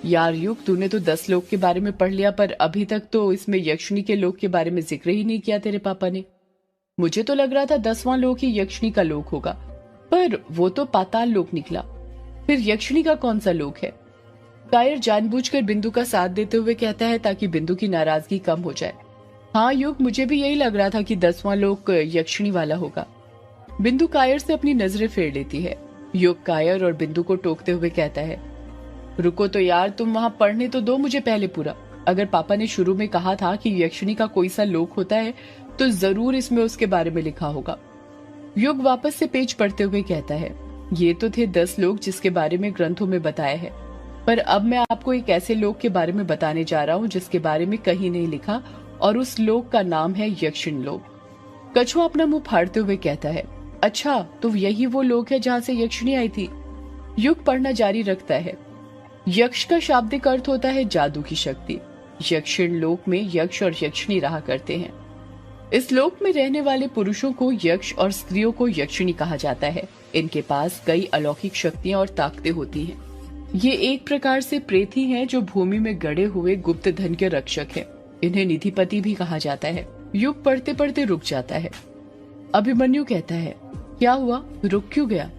यार युग तूने तो 10 लोक के बारे में पढ़ लिया, पर अभी तक तो इसमें यक्षिणी के लोक के बारे में जिक्र ही नहीं किया तेरे पापा ने। मुझे तो लग रहा था 10वां लोक ही यक्षिणी का लोक होगा, पर वो तो पाताल लोक निकला। फिर यक्षिणी का कौन सा लोक है? कायर जानबूझकर बिंदु का साथ देते हुए कहता है ताकि बिंदु की नाराजगी कम हो जाए। हाँ युग, मुझे भी यही लग रहा था कि 10वां लोक यक्षिणी वाला होगा। बिंदु कायर से अपनी नजरें फेर लेती है। युग कायर और बिंदु को टोकते हुए कहता है, रुको तो यार, तुम वहाँ पढ़ने तो दो मुझे पहले पूरा। अगर पापा ने शुरू में कहा था कि यक्षिणी का कोई सा लोक होता है तो जरूर इसमें उसके बारे में लिखा होगा। युग वापस से पेज पढ़ते हुए कहता है, ये तो थे 10 लोक जिसके बारे में ग्रंथों में बताया है, पर अब मैं आपको एक ऐसे लोक के बारे में बताने जा रहा हूँ जिसके बारे में कहीं नहीं लिखा, और उस लोक का नाम है यक्षिण लोक। कछुआ अपना मुंह फाड़ते हुए कहता है, अच्छा तो यही वो लोक है जहाँ से यक्षिणी आई थी। युग पढ़ना जारी रखता है। यक्ष का शाब्दिक अर्थ होता है जादू की शक्ति। यक्षिण लोक में यक्ष और यक्षिणी रहा करते हैं। इस लोक में रहने वाले पुरुषों को यक्ष और स्त्रियों को यक्षिणी कहा जाता है। इनके पास कई अलौकिक शक्तियां और ताकतें होती हैं। ये एक प्रकार से प्रेत ही हैं जो भूमि में गड़े हुए गुप्त धन के रक्षक हैं। इन्हें निधिपति भी कहा जाता है। युग पढ़ते पढ़ते रुक जाता है। अभिमन्यु कहता है, क्या हुआ, रुक क्यों गया?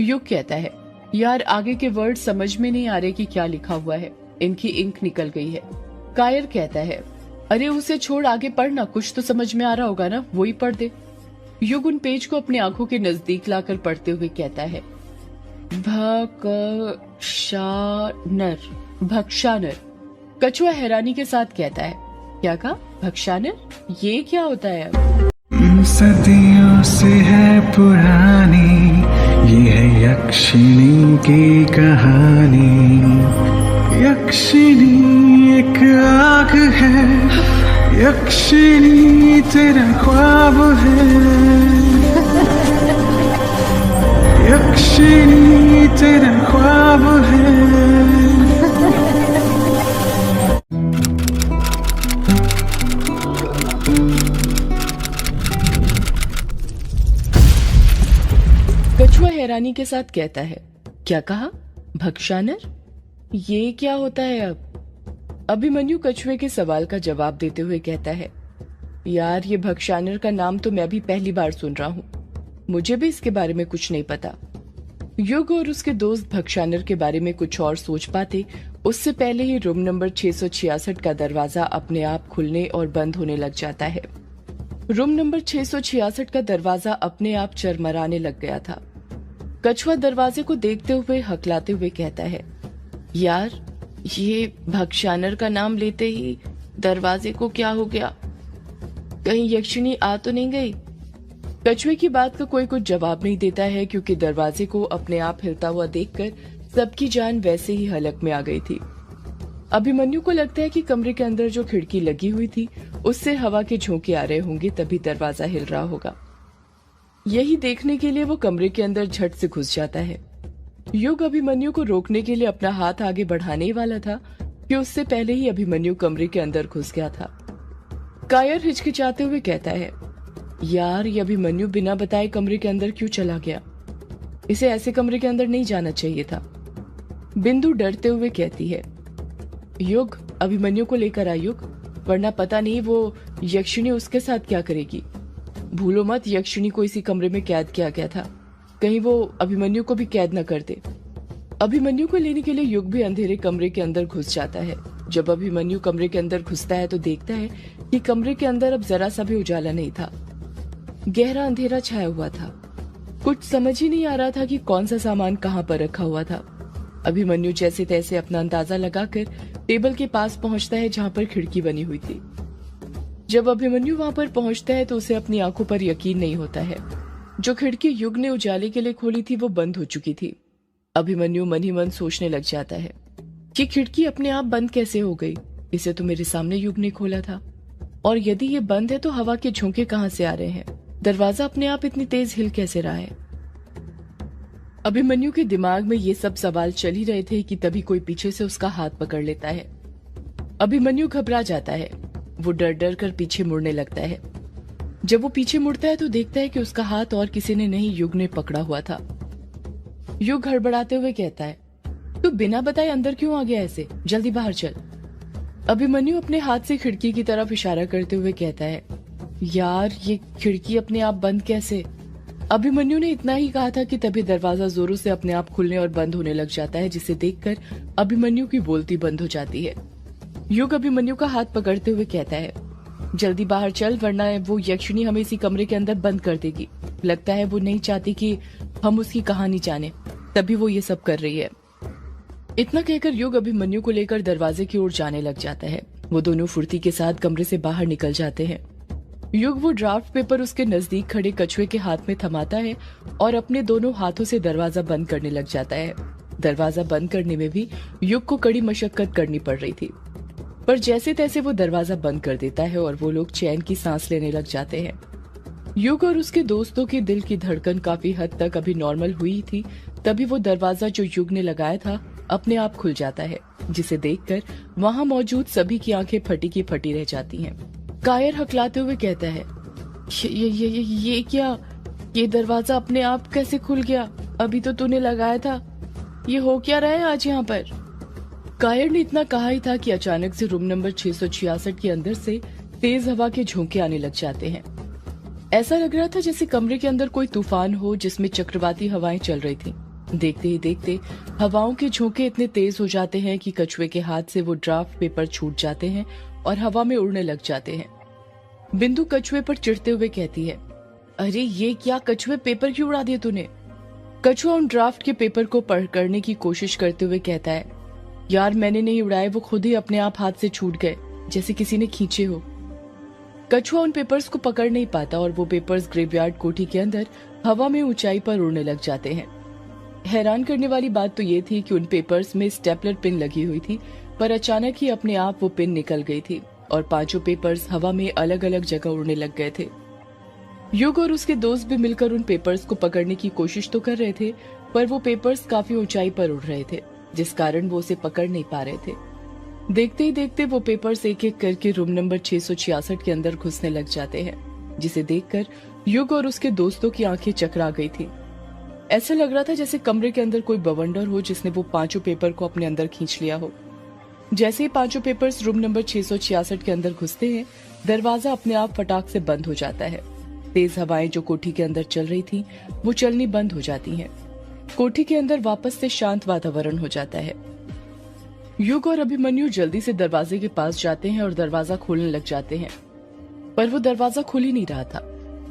युग कहता है, यार आगे के वर्ड समझ में नहीं आ रहे कि क्या लिखा हुआ है, इनकी इंक निकल गई है। कायर कहता है, अरे उसे छोड़, आगे पढ़ना, कुछ तो समझ में आ रहा होगा ना, वही पढ़ दे। युग उन पेज को अपनी आंखों के नजदीक लाकर पढ़ते हुए कहता है, भक्षानर, भक्षानर। कछुआ हैरानी के साथ कहता है, क्या कहा, भक्षानर, ये क्या होता है? सदियों से है पुरानी, ये है यक्षिणी की कहानी। यक्षिणी एक आग है, यक्षिणी तेरा ख्वाब है, यक्षिणी तेरा ख्वाब है। कछुआ हैरानी के साथ कहता है, क्या कहा, भक्षानर, ये क्या होता है अब? अभिमन्यु कछुए के सवाल का जवाब देते हुए कहता है, यार ये भक्षानर का नाम तो मैं भी पहली बार सुन रहा हूँ, मुझे भी इसके बारे में कुछ नहीं पता। युग और उसके दोस्त भक्षानर के बारे में कुछ और सोच पाते उससे पहले ही रूम नंबर 666 का दरवाजा अपने आप खुलने और बंद होने लग जाता है। रूम नंबर 666 का दरवाजा अपने आप चरमराने लग गया था। कछुआ दरवाजे को देखते हुए हकलाते हुए कहता है, यार ये भक्षानर का नाम लेते ही दरवाजे को क्या हो गया, कहीं यक्षिणी आ तो नहीं गई? कछुए की बात का कोई कुछ जवाब नहीं देता है, क्योंकि दरवाजे को अपने आप हिलता हुआ देखकर सबकी जान वैसे ही हलक में आ गई थी। अभिमन्यु को लगता है कि कमरे के अंदर जो खिड़की लगी हुई थी उससे हवा के झोंके आ रहे होंगे, तभी दरवाजा हिल रहा होगा। यही देखने के लिए वो कमरे के अंदर झट से घुस जाता है। युग अभिमन्यु को रोकने के लिए अपना हाथ आगे बढ़ाने ही वाला था कि उससे पहले ही अभिमन्यु कमरे के अंदर घुस गया था। कायर हिचकिचाते हुए कहता है, यार ये अभिमन्यु बिना बताए कमरे के अंदर क्यों चला गया? इसे ऐसे कमरे के अंदर नहीं जाना चाहिए था। बिंदु डरते हुए कहती है, युग अभिमन्यु को लेकर आ युग, वरना पता नहीं वो यक्षिणी उसके साथ क्या करेगी। भूलो मत, यक्षिणी को इसी कमरे में कैद किया गया था, कहीं वो अभिमन्यु को भी कैद न कर दे। अभिमन्यु को लेने के लिए युग भी अंधेरे कमरे के अंदर घुस जाता है। जब अभिमन्यु कमरे के अंदर घुसता है तो देखता है कि कमरे के अंदर अब जरा सा भी उजाला नहीं था। गहरा अंधेरा छाया हुआ था। कुछ समझ ही नहीं आ रहा था कि कौन सा सामान कहाँ पर रखा हुआ था। अभिमन्यु जैसे तैसे अपना अंदाजा लगाकर टेबल के पास पहुंचता है जहाँ पर खिड़की बनी हुई थी। जब अभिमन्यु वहां पर पहुंचता है तो उसे अपनी आंखों पर यकीन नहीं होता है। जो खिड़की युग ने उजाले के लिए खोली थी वो बंद हो चुकी थी। अभिमन्यु मन ही मन सोचने लग जाता है कि खिड़की अपने आप बंद कैसे हो गई, इसे तो मेरे सामने युग ने खोला था, और यदि ये बंद है तो हवा के झोंके कहाँ से आ रहे हैं, दरवाजा अपने आप इतनी तेज हिल कैसे रहा है। अभिमन्यु के दिमाग में ये सब सवाल चल ही रहे थे कि तभी कोई पीछे से उसका हाथ पकड़ लेता है। अभिमन्यु घबरा जाता है। वो डर डर कर पीछे मुड़ने लगता है। जब वो पीछे मुड़ता है तो देखता है कि उसका हाथ और किसी ने नहीं, युग ने पकड़ा हुआ था। युग हड़बड़ाते हुए कहता है, तू बिना बताए अंदर क्यों आ गया ऐसे, जल्दी बाहर चल। अभिमन्यु अपने हाथ से खिड़की की तरफ इशारा करते हुए कहता है, यार ये खिड़की अपने आप बंद कैसे? अभिमन्यु ने इतना ही कहा था कि तभी दरवाजा जोरों से अपने आप खुलने और बंद होने लग जाता है, जिसे देखकर अभिमन्यु की बोलती बंद हो जाती है। युग अभिमन्यु का हाथ पकड़ते हुए कहता है, जल्दी बाहर चल, वरना वो यक्षिणी हमें इसी कमरे के अंदर बंद कर देगी। लगता है वो नहीं चाहती कि हम उसकी कहानी जाने, तभी वो ये सब कर रही है। इतना कहकर युग अभिमन्यु को लेकर दरवाजे की ओर जाने लग जाता है। वो दोनों फुर्ती के साथ कमरे से बाहर निकल जाते हैं। युग वो ड्राफ्ट पेपर उसके नजदीक खड़े कछुए के हाथ में थमाता है और अपने दोनों हाथों से दरवाजा बंद करने लग जाता है। दरवाजा बंद करने में भी युग को कड़ी मशक्कत करनी पड़ रही थी, पर जैसे तैसे वो दरवाजा बंद कर देता है और वो लोग चैन की सांस लेने लग जाते हैं। युग और उसके दोस्तों के दिल की धड़कन काफी हद तक अभी नॉर्मल हुई थी, तभी वो दरवाजा जो युग ने लगाया था अपने आप खुल जाता है, जिसे देखकर वहां मौजूद सभी की आंखें फटी की फटी रह जाती हैं। कायर हकलाते हुए कहता है, ये क्या, ये दरवाजा अपने आप कैसे खुल गया? अभी तो तूने लगाया था। ये हो क्या रहा है आज यहाँ पर? कायर ने इतना कहा ही था कि अचानक से रूम नंबर 666 के अंदर से तेज हवा के झोंके आने लग जाते हैं। ऐसा लग रहा था जैसे कमरे के अंदर कोई तूफान हो जिसमें चक्रवाती हवाएं चल रही थी। देखते ही देखते हवाओं के झोंके इतने तेज हो जाते हैं कि कछुए के हाथ से वो ड्राफ्ट पेपर छूट जाते हैं और हवा में उड़ने लग जाते हैं। बिंदु कछुए पर चिढ़ते हुए कहती है, अरे ये क्या कछुए, पेपर क्यों उड़ा दिए तूने? कछुआ उन ड्राफ्ट के पेपर को पढ़ करने की कोशिश करते हुए कहता है, यार मैंने नहीं उड़ाए, वो खुद ही अपने आप हाथ से छूट गए, जैसे किसी ने खींचे हो। कछुआ उन पेपर्स को पकड़ नहीं पाता और वो पेपर्स ग्रेवयार्ड कोठी के अंदर हवा में ऊंचाई पर उड़ने लग जाते हैं। हैरान करने वाली बात तो ये थी कि उन पेपर्स में स्टेपलर पिन लगी हुई थी, पर अचानक ही अपने आप वो पिन निकल गई थी और पांचों पेपर्स हवा में अलग अलग जगह उड़ने लग गए थे। युग और उसके दोस्त भी मिलकर उन पेपर्स को पकड़ने की कोशिश तो कर रहे थे, पर वो पेपर्स काफी ऊंचाई पर उड़ रहे थे, जिस कारण वो उसे पकड़ नहीं पा रहे थे। देखते ही देखते वो पेपर्स एक एक करके रूम नंबर 666 के अंदर घुसने लग जाते हैं, जिसे देखकर युग और उसके दोस्तों की आंखें चकरा गई थी। ऐसा लग रहा था जैसे कमरे के अंदर कोई बवंडर हो जिसने वो पांचों पेपर को अपने अंदर खींच लिया हो। जैसे ही पांचों पेपर्स रूम नंबर 666 के अंदर घुसते हैं, दरवाजा अपने आप फटाक से बंद हो जाता है। तेज हवाएं जो कोठी के अंदर चल रही थी वो चलनी बंद हो जाती हैं। कोठी के अंदर वापस से शांत वातावरण हो जाता है। युग और अभिमन्यु जल्दी से दरवाजे के पास जाते हैं और दरवाजा खोलने लग जाते हैं, पर वो दरवाजा खुल ही नहीं रहा था।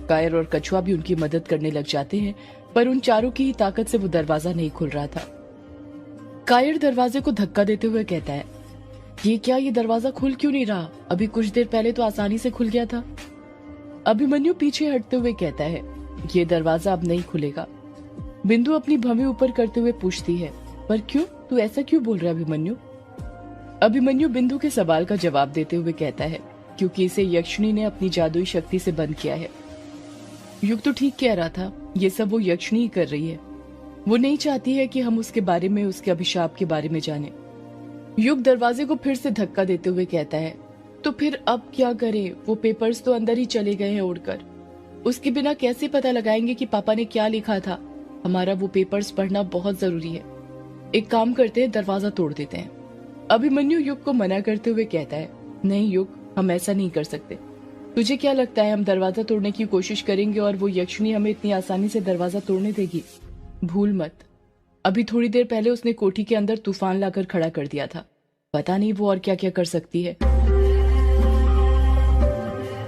कायर और कछुआ भी उनकी मदद करने लग जाते हैं, पर उन चारों की ही ताकत से वो दरवाजा नहीं खुल रहा था। कायर दरवाजे को धक्का देते हुए कहता है, ये क्या, ये दरवाजा खुल क्यों नहीं रहा? अभी कुछ देर पहले तो आसानी से खुल गया था। अभिमन्यु पीछे हटते हुए कहता है, ये दरवाजा अब नहीं खुलेगा। बिंदु अपनी भौहें ऊपर करते हुए पूछती है, पर क्यों, तू ऐसा क्यों बोल रहा है अभिमन्यु? अभिमन्यु बिंदु के सवाल का जवाब देते हुए कहता है, क्योंकि इसे यक्षिणी ने अपनी जादुई शक्ति से बंद किया है। युग तो ठीक कह रहा था, ये सब वो यक्षिणी ही कर रही है। वो नहीं चाहती है कि हम उसके बारे में, उसके अभिशाप के बारे में जाने। युग दरवाजे को फिर से धक्का देते हुए कहता है, तो फिर अब क्या करें? वो पेपर्स तो अंदर ही चले गए हैं उड़कर। उसके बिना कैसे पता लगाएंगे कि पापा ने क्या लिखा था? हमारा वो पेपर्स पढ़ना बहुत जरूरी है। एक काम करते हैं, दरवाजा तोड़ देते हैं। अभिमन्यु युग को मना करते हुए कहता है, नहीं युग, हम ऐसा नहीं कर सकते। तुझे क्या लगता है हम दरवाजा तोड़ने की कोशिश करेंगे और वो यक्षिणी हमें इतनी आसानी से दरवाजा तोड़ने देगी? भूल मत, अभी थोड़ी देर पहले उसने कोठी के अंदर तूफान लाकर खड़ा कर दिया था। पता नहीं वो और क्या क्या कर सकती है।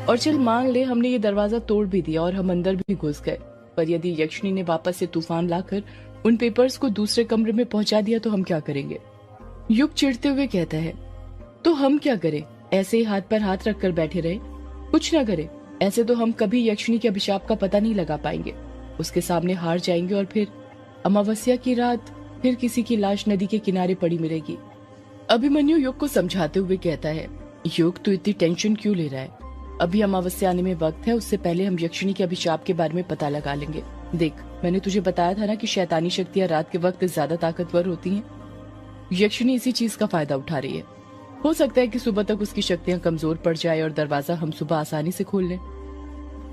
और चल मान ले हमने ये दरवाजा तोड़ भी दिया और हम अंदर भी घुस गए, पर यदि यक्षिणी ने वापस से तूफान लाकर उन पेपर्स को दूसरे कमरे में पहुंचा दिया तो हम क्या करेंगे? युग चिढ़ते हुए कहता है, तो हम क्या करें? ऐसे ही हाथ पर हाथ रखकर बैठे रहे, कुछ ना करें? ऐसे तो हम कभी यक्षिणी के अभिशाप का पता नहीं लगा पाएंगे। उसके सामने हार जाएंगे और फिर अमावस्या की रात फिर किसी की लाश नदी के किनारे पड़ी मिलेगी। अभिमन्यु युग को समझाते हुए कहता है, युग तू इतनी टेंशन क्यों ले रहा है? अभी अमावस्या आने में वक्त है, उससे पहले हम यक्षिणी के अभिशाप के बारे में पता लगा लेंगे। देख, मैंने तुझे बताया था ना कि शैतानी शक्तियां रात के वक्त ज्यादा ताकतवर होती हैं। यक्षिणी इसी चीज का फायदा उठा रही है। हो सकता है कि सुबह तक उसकी शक्तियां कमजोर पड़ जाए और दरवाजा हम सुबह आसानी से खोल लें।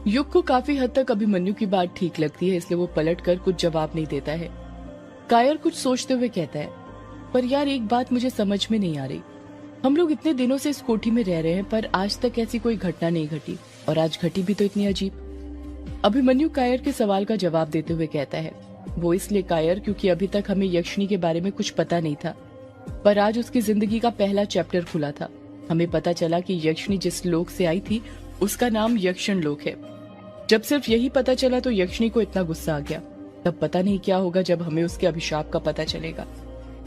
युग को काफी हद तक अभिमन्यु की बात ठीक लगती है, इसलिए वो पलट कर कुछ जवाब नहीं देता है। कायर कुछ सोचते हुए कहता है, पर यार एक बात मुझे समझ में नहीं आ रही। हम लोग इतने दिनों से इस कोठी में रह रहे हैं, पर आज तक ऐसी कोई घटना नहीं घटी, और आज घटी भी तो इतनी अजीब। अभिमन्यु कायर के सवाल का जवाब देते हुए कहता है, वो इसलिए कायर क्योंकि अभी तक हमें यक्षिणी के बारे में कुछ पता नहीं था, पर आज उसकी जिंदगी का पहला चैप्टर खुला था। हमें पता चला कि यक्षिणी जिस लोक से आई थी उसका नाम यक्षण लोक है। जब सिर्फ यही पता चला तो यक्षिणी को इतना गुस्सा आ गया। तब पता नहीं क्या होगा जब हमें उसके अभिशाप का पता चलेगा।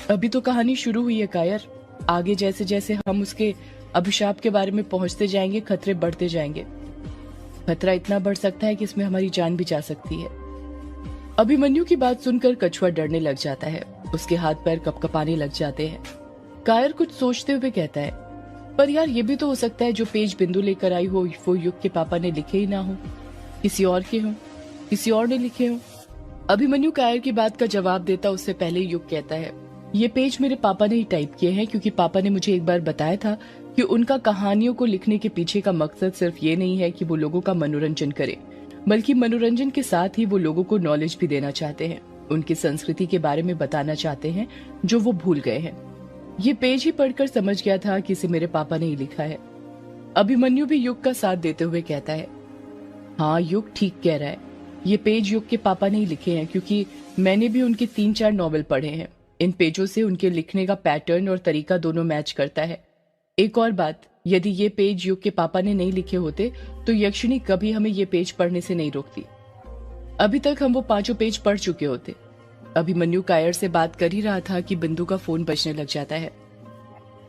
अभी तो कहानी शुरू हुई है कायर, आगे जैसे जैसे हम उसके अभिशाप के बारे में पहुंचते जाएंगे खतरे बढ़ते जाएंगे। खतरा इतना बढ़ सकता है कि इसमें हमारी जान भी जा सकती है। अभिमन्यु की बात सुनकर कछुआ डरने लग जाता है, उसके हाथ पैर कपकपाने लग जाते हैं। कायर कुछ सोचते हुए कहता है, पर यार ये भी तो हो सकता है जो पेज बिंदु लेकर आई हो वो युग के पापा ने लिखे ही ना हो, किसी और के हों, किसी और ने लिखे हों। अभिमन्यु कायर की बात का जवाब देता उससे पहले युग कहता है, ये पेज मेरे पापा ने ही टाइप किए हैं, क्योंकि पापा ने मुझे एक बार बताया था कि उनका कहानियों को लिखने के पीछे का मकसद सिर्फ ये नहीं है कि वो लोगों का मनोरंजन करे, बल्कि मनोरंजन के साथ ही वो लोगों को नॉलेज भी देना चाहते हैं। उनकी संस्कृति के बारे में बताना चाहते हैं जो वो भूल गए हैं। ये पेज ही पढ़कर समझ गया था कि इसे मेरे पापा ने ही लिखा है। अभिमन्यु भी युग का साथ देते हुए कहता है, हाँ युग ठीक कह रहा है, ये पेज युग के पापा ने ही लिखे हैं, क्योंकि मैंने भी उनके 3-4 नॉवेल पढ़े हैं। इन पेजों से उनके लिखने का पैटर्न और तरीका दोनों मैच करता है। एक और बात, यदि ये पेज युग के पापा ने नहीं लिखे होते तो यक्षिणी कभी हमें ये पेज पढ़ने से नहीं रोकती। अभी तक हम वो 5 पेज पढ़ चुके होते। अभिमन्यु कायर से बात कर ही रहा था कि बिंदु का फोन बजने लग जाता है।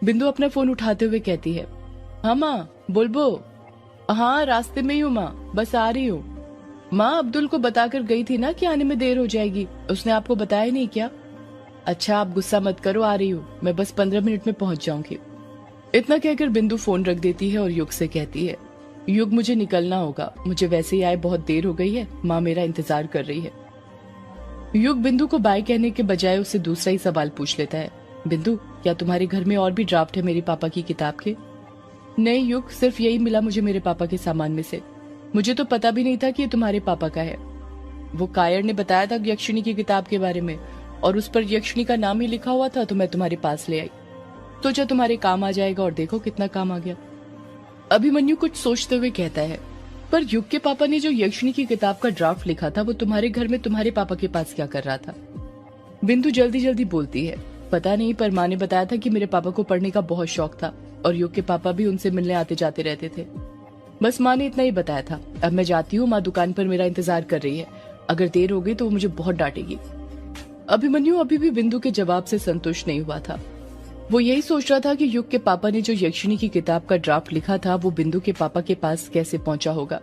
बिंदु अपना फोन उठाते हुए कहती है, हाँ माँ बोलबो। हाँ रास्ते में ही हूँ माँ, बस आ रही हूँ। माँ अब्दुल को बताकर गई थी ना कि आने में देर हो जाएगी, उसने आपको बताया नहीं क्या? अच्छा आप गुस्सा मत करो, आ रही हूँ मैं, बस 15 मिनट में पहुंच जाऊंगी। इतना कहकर बिंदु फोन रख देती है और युग से कहती है, युग मुझे निकलना होगा, मुझे वैसे ही आए बहुत देर हो गई है, माँ मेरा इंतजार कर रही है। युग बिंदु को बाय कहने के बजाय उससे दूसरा ही सवाल पूछ लेता है, बिंदु क्या तुम्हारे घर में और भी ड्राफ्ट है मेरे पापा की किताब के? नहीं युग, सिर्फ यही मिला मुझे मेरे पापा के सामान में से, मुझे तो पता भी नहीं था कि ये तुम्हारे पापा का है। वो कायर ने बताया था यक्षिणी की किताब के बारे में और उस पर यक्षिणी का नाम ही लिखा हुआ था, तो मैं तुम्हारे पास ले आई, सोचा तुम्हारे काम आ जाएगा, और देखो कितना काम आ गया। अभिमन्यु कुछ सोचते हुए कहता है, पर युग के पापा ने जो यक्षिणी की किताब का ड्राफ्ट लिखा था वो तुम्हारे घर में तुम्हारे पापा के पास क्या कर रहा था? बिंदु जल्दी जल्दी बोलती है, पता नहीं, पर माँ ने बताया था कि मेरे पापा को पढ़ने का बहुत शौक था और युग के पापा भी उनसे मिलने आते जाते रहते थे। बस माँ ने इतना ही बताया था। अब मैं जाती हूँ, माँ दुकान पर मेरा इंतजार कर रही है, अगर देर हो गई तो वो मुझे बहुत डांटेगी। अभिमन्यु अभी भी बिंदु के जवाब से संतुष्ट नहीं हुआ था। वो यही सोच रहा था कि युग के पापा ने जो यक्षिणी की किताब का ड्राफ्ट लिखा था वो बिंदु के पापा के पास कैसे पहुंचा होगा,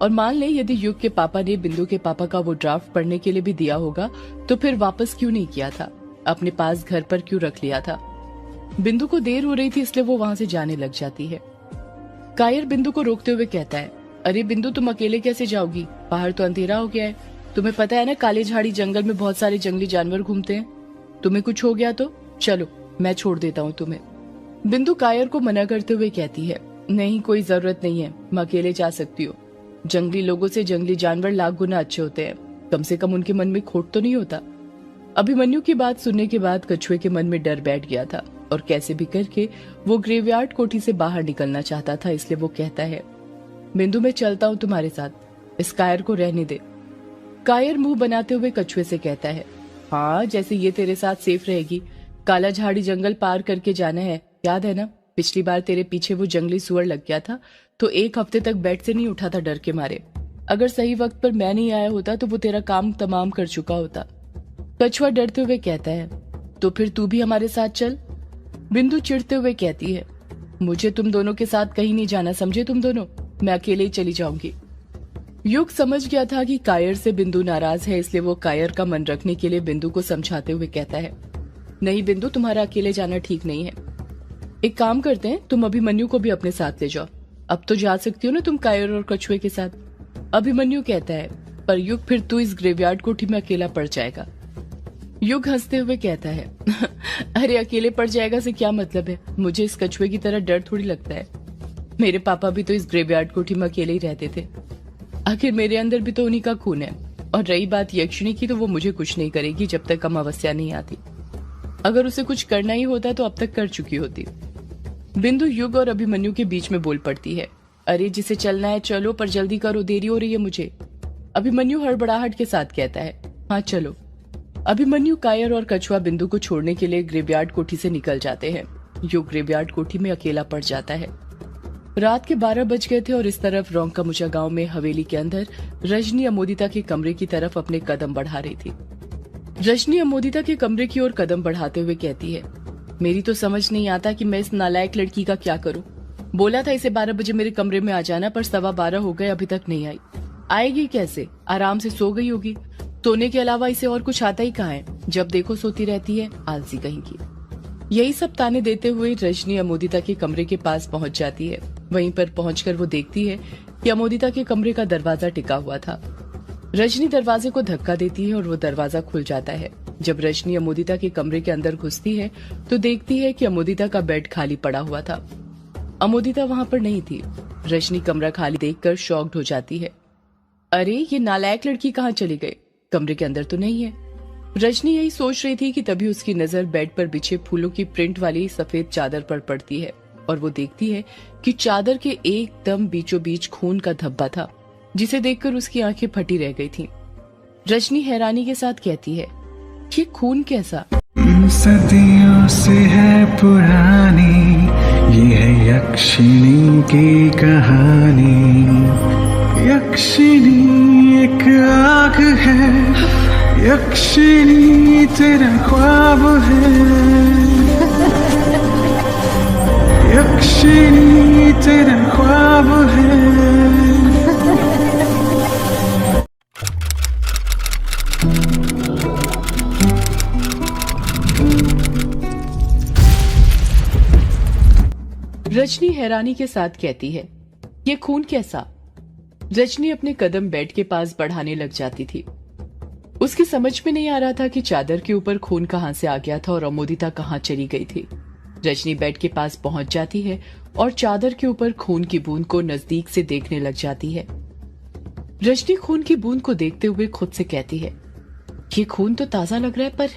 और मान ले यदि युग के पापा ने बिंदु के पापा का वो ड्राफ्ट पढ़ने के लिए भी दिया होगा तो फिर वापस क्यों नहीं किया था, अपने पास घर पर क्यों रख लिया था? बिंदु को देर हो रही थी इसलिए वो वहां से जाने लग जाती है। कायर बिंदु को रोकते हुए कहता है, अरे बिंदु तुम अकेले कैसे जाओगी, बाहर तो अंधेरा हो गया है, तुम्हें पता है ना काले झाड़ी जंगल में बहुत सारे जंगली जानवर घूमते हैं, तुम्हें कुछ हो गया तो चलो मैं छोड़ देता हूँ तुम्हें। बिंदु कायर को मना करते हुए कहती है, नहीं कोई जरूरत नहीं है, मैं अकेले जा सकती हूँ, जंगली लोगों से जंगली जानवर लाख गुना अच्छे होते हैं, कम से कम उनके मन में खोट तो नहीं होता। अभिमन्यु की बात सुनने के बाद कछुए के मन में डर बैठ गया था और कैसे भी करके वो ग्रेवयार्ड कोठी से बाहर निकलना चाहता था, इसलिए वो कहता है, बिंदु मैं चलता हूँ तुम्हारे साथ, इस कायर को रहने दे। कायर मुंह बनाते हुए कछुए से कहता है, हाँ जैसे ये तेरे साथ सेफ रहेगी, काला झाड़ी जंगल पार करके जाना है, याद है ना पिछली बार तेरे पीछे वो जंगली सुअर लग गया था तो 1 हफ्ते तक बेड से नहीं उठा था डर के मारे, अगर सही वक्त पर मैं नहीं आया होता तो वो तेरा काम तमाम कर चुका होता। कछुआ डरते हुए कहता है, तो फिर तू भी हमारे साथ चल। बिंदु चिढ़ते हुए कहती है, मुझे तुम दोनों के साथ कहीं नहीं जाना, समझे तुम दोनों, मैं अकेले ही चली जाऊंगी। युग समझ गया था कि कायर से बिंदु नाराज है, इसलिए वो कायर का मन रखने के लिए बिंदु को समझाते हुए कहता है, नहीं बिंदु तुम्हारा अकेले जाना ठीक नहीं है, एक काम करते हैं तुम अभिमन्यु को भी अपने साथ ले जाओ, अब तो जा सकती हो ना तुम कायर और कछुए के साथ। अभिमन्यु कहता है, पर युग फिर तू इस ग्रेवयार्ड कोठी में अकेला पड़ जाएगा। युग हंसते हुए कहता है, अरे अकेले पड़ जाएगा से क्या मतलब है, मुझे इस कछुए की तरह डर थोड़ी लगता है, मेरे पापा भी तो इस ग्रेवयार्ड कोठी में अकेले ही रहते थे, आखिर मेरे अंदर भी तो उन्हीं का खून है, और रही बात यक्षिणी की तो वो मुझे कुछ नहीं करेगी जब तक अमावस्या नहीं आती, अगर उसे कुछ करना ही होता तो अब तक कर चुकी होती। बिंदु युग और अभिमन्यु के बीच में बोल पड़ती है, अरे जिसे चलना है चलो, पर जल्दी करो, देरी हो रही है मुझे। अभिमन्यु हड़बड़ाहट के साथ कहता है, हाँ चलो। अभिमन्यु कायर और कछुआ बिंदु को छोड़ने के लिए ग्रेवयार्ड कोठी से निकल जाते हैं। युग ग्रेवयार्ड कोठी में अकेला पड़ जाता है। रात के 12 बज गए थे और इस तरफ रोंकामुचा गांव में हवेली के अंदर रजनी अमोदिता के कमरे की तरफ अपने कदम बढ़ा रही थी। रजनी अमोदिता के कमरे की ओर कदम बढ़ाते हुए कहती है, मेरी तो समझ नहीं आता कि मैं इस नालायक लड़की का क्या करूं। बोला था इसे 12 बजे मेरे कमरे में आ जाना, पर 12:15 हो गए, अभी तक नहीं आई। आएगी कैसे, आराम से सो गई होगी, सोने के अलावा इसे और कुछ आता ही कहाँ है, जब देखो सोती रहती है, आलसी कहीं की। यही सब ताने देते हुए रजनी अमोदिता के कमरे के पास पहुंच जाती है। वहीं पर पहुंचकर वो देखती है कि अमोदिता के कमरे का दरवाजा टिका हुआ था। रजनी दरवाजे को धक्का देती है और वो दरवाजा खुल जाता है। जब रजनी अमोदिता के कमरे के अंदर घुसती है तो देखती है कि अमोदिता का बेड खाली पड़ा हुआ था। अमोदिता वहां पर नहीं थी। रजनी कमरा खाली देखकर शॉक्ड हो जाती है। अरे ये नालायक लड़की कहाँ चली गई, कमरे के अंदर तो नहीं है। रजनी यही सोच रही थी कि तभी उसकी नजर बेड पर बिछे फूलों की प्रिंट वाली सफेद चादर पर पड़ती है और वो देखती है कि चादर के एकदम बीचों बीच खून का धब्बा था, जिसे देखकर उसकी आंखें फटी रह गई थीं। रजनी हैरानी के साथ कहती है, ये खून कैसा? सदियों से है पुरानी, ये है यक्षिणी की कहानी। यक्षिणी एक आग है, यक्षिणी तेरा ख्वाब है, यक्षिणी तेरा ख्वाब है। रजनी हैरानी के साथ कहती है, ये खून कैसा? रजनी अपने कदम बेड के पास बढ़ाने लग जाती थी। उसकी समझ में नहीं आ रहा था कि चादर के ऊपर खून कहां से आ गया था और अमोदिता कहां चली गई थी। रजनी बेड के पास पहुंच जाती है और चादर के ऊपर खून की बूंद को नजदीक से देखने लग जाती है। रजनी खून की बूंद को देखते हुए खुद से कहती है, ये खून तो ताजा लग रहा है, पर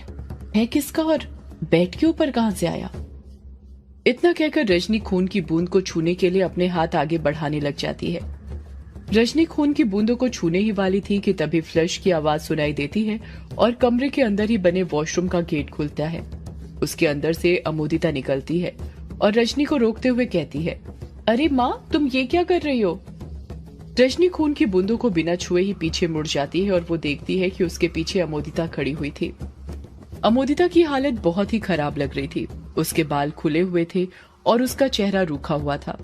है किसका और बेड के ऊपर कहां से आया? इतना कहकर रजनी खून की बूंद को छूने के लिए अपने हाथ आगे बढ़ाने लग जाती है। रजनी खून की बूंदों को छूने ही वाली थी कि तभी फ्लश की आवाज सुनाई देती है और कमरे के अंदर ही बने वॉशरूम का गेट खुलता है। उसके अंदर से अमोदिता निकलती है और रजनी को रोकते हुए कहती है, अरे माँ, तुम ये क्या कर रही हो? रजनी खून की बूंदों को बिना छुए ही पीछे मुड़ जाती है और वो देखती है कि उसके पीछे अमोदिता खड़ी हुई थी। अमोदिता की हालत बहुत ही खराब लग रही थी। उसके बाल खुले हुए थे और उसका चेहरा रूखा हुआ था।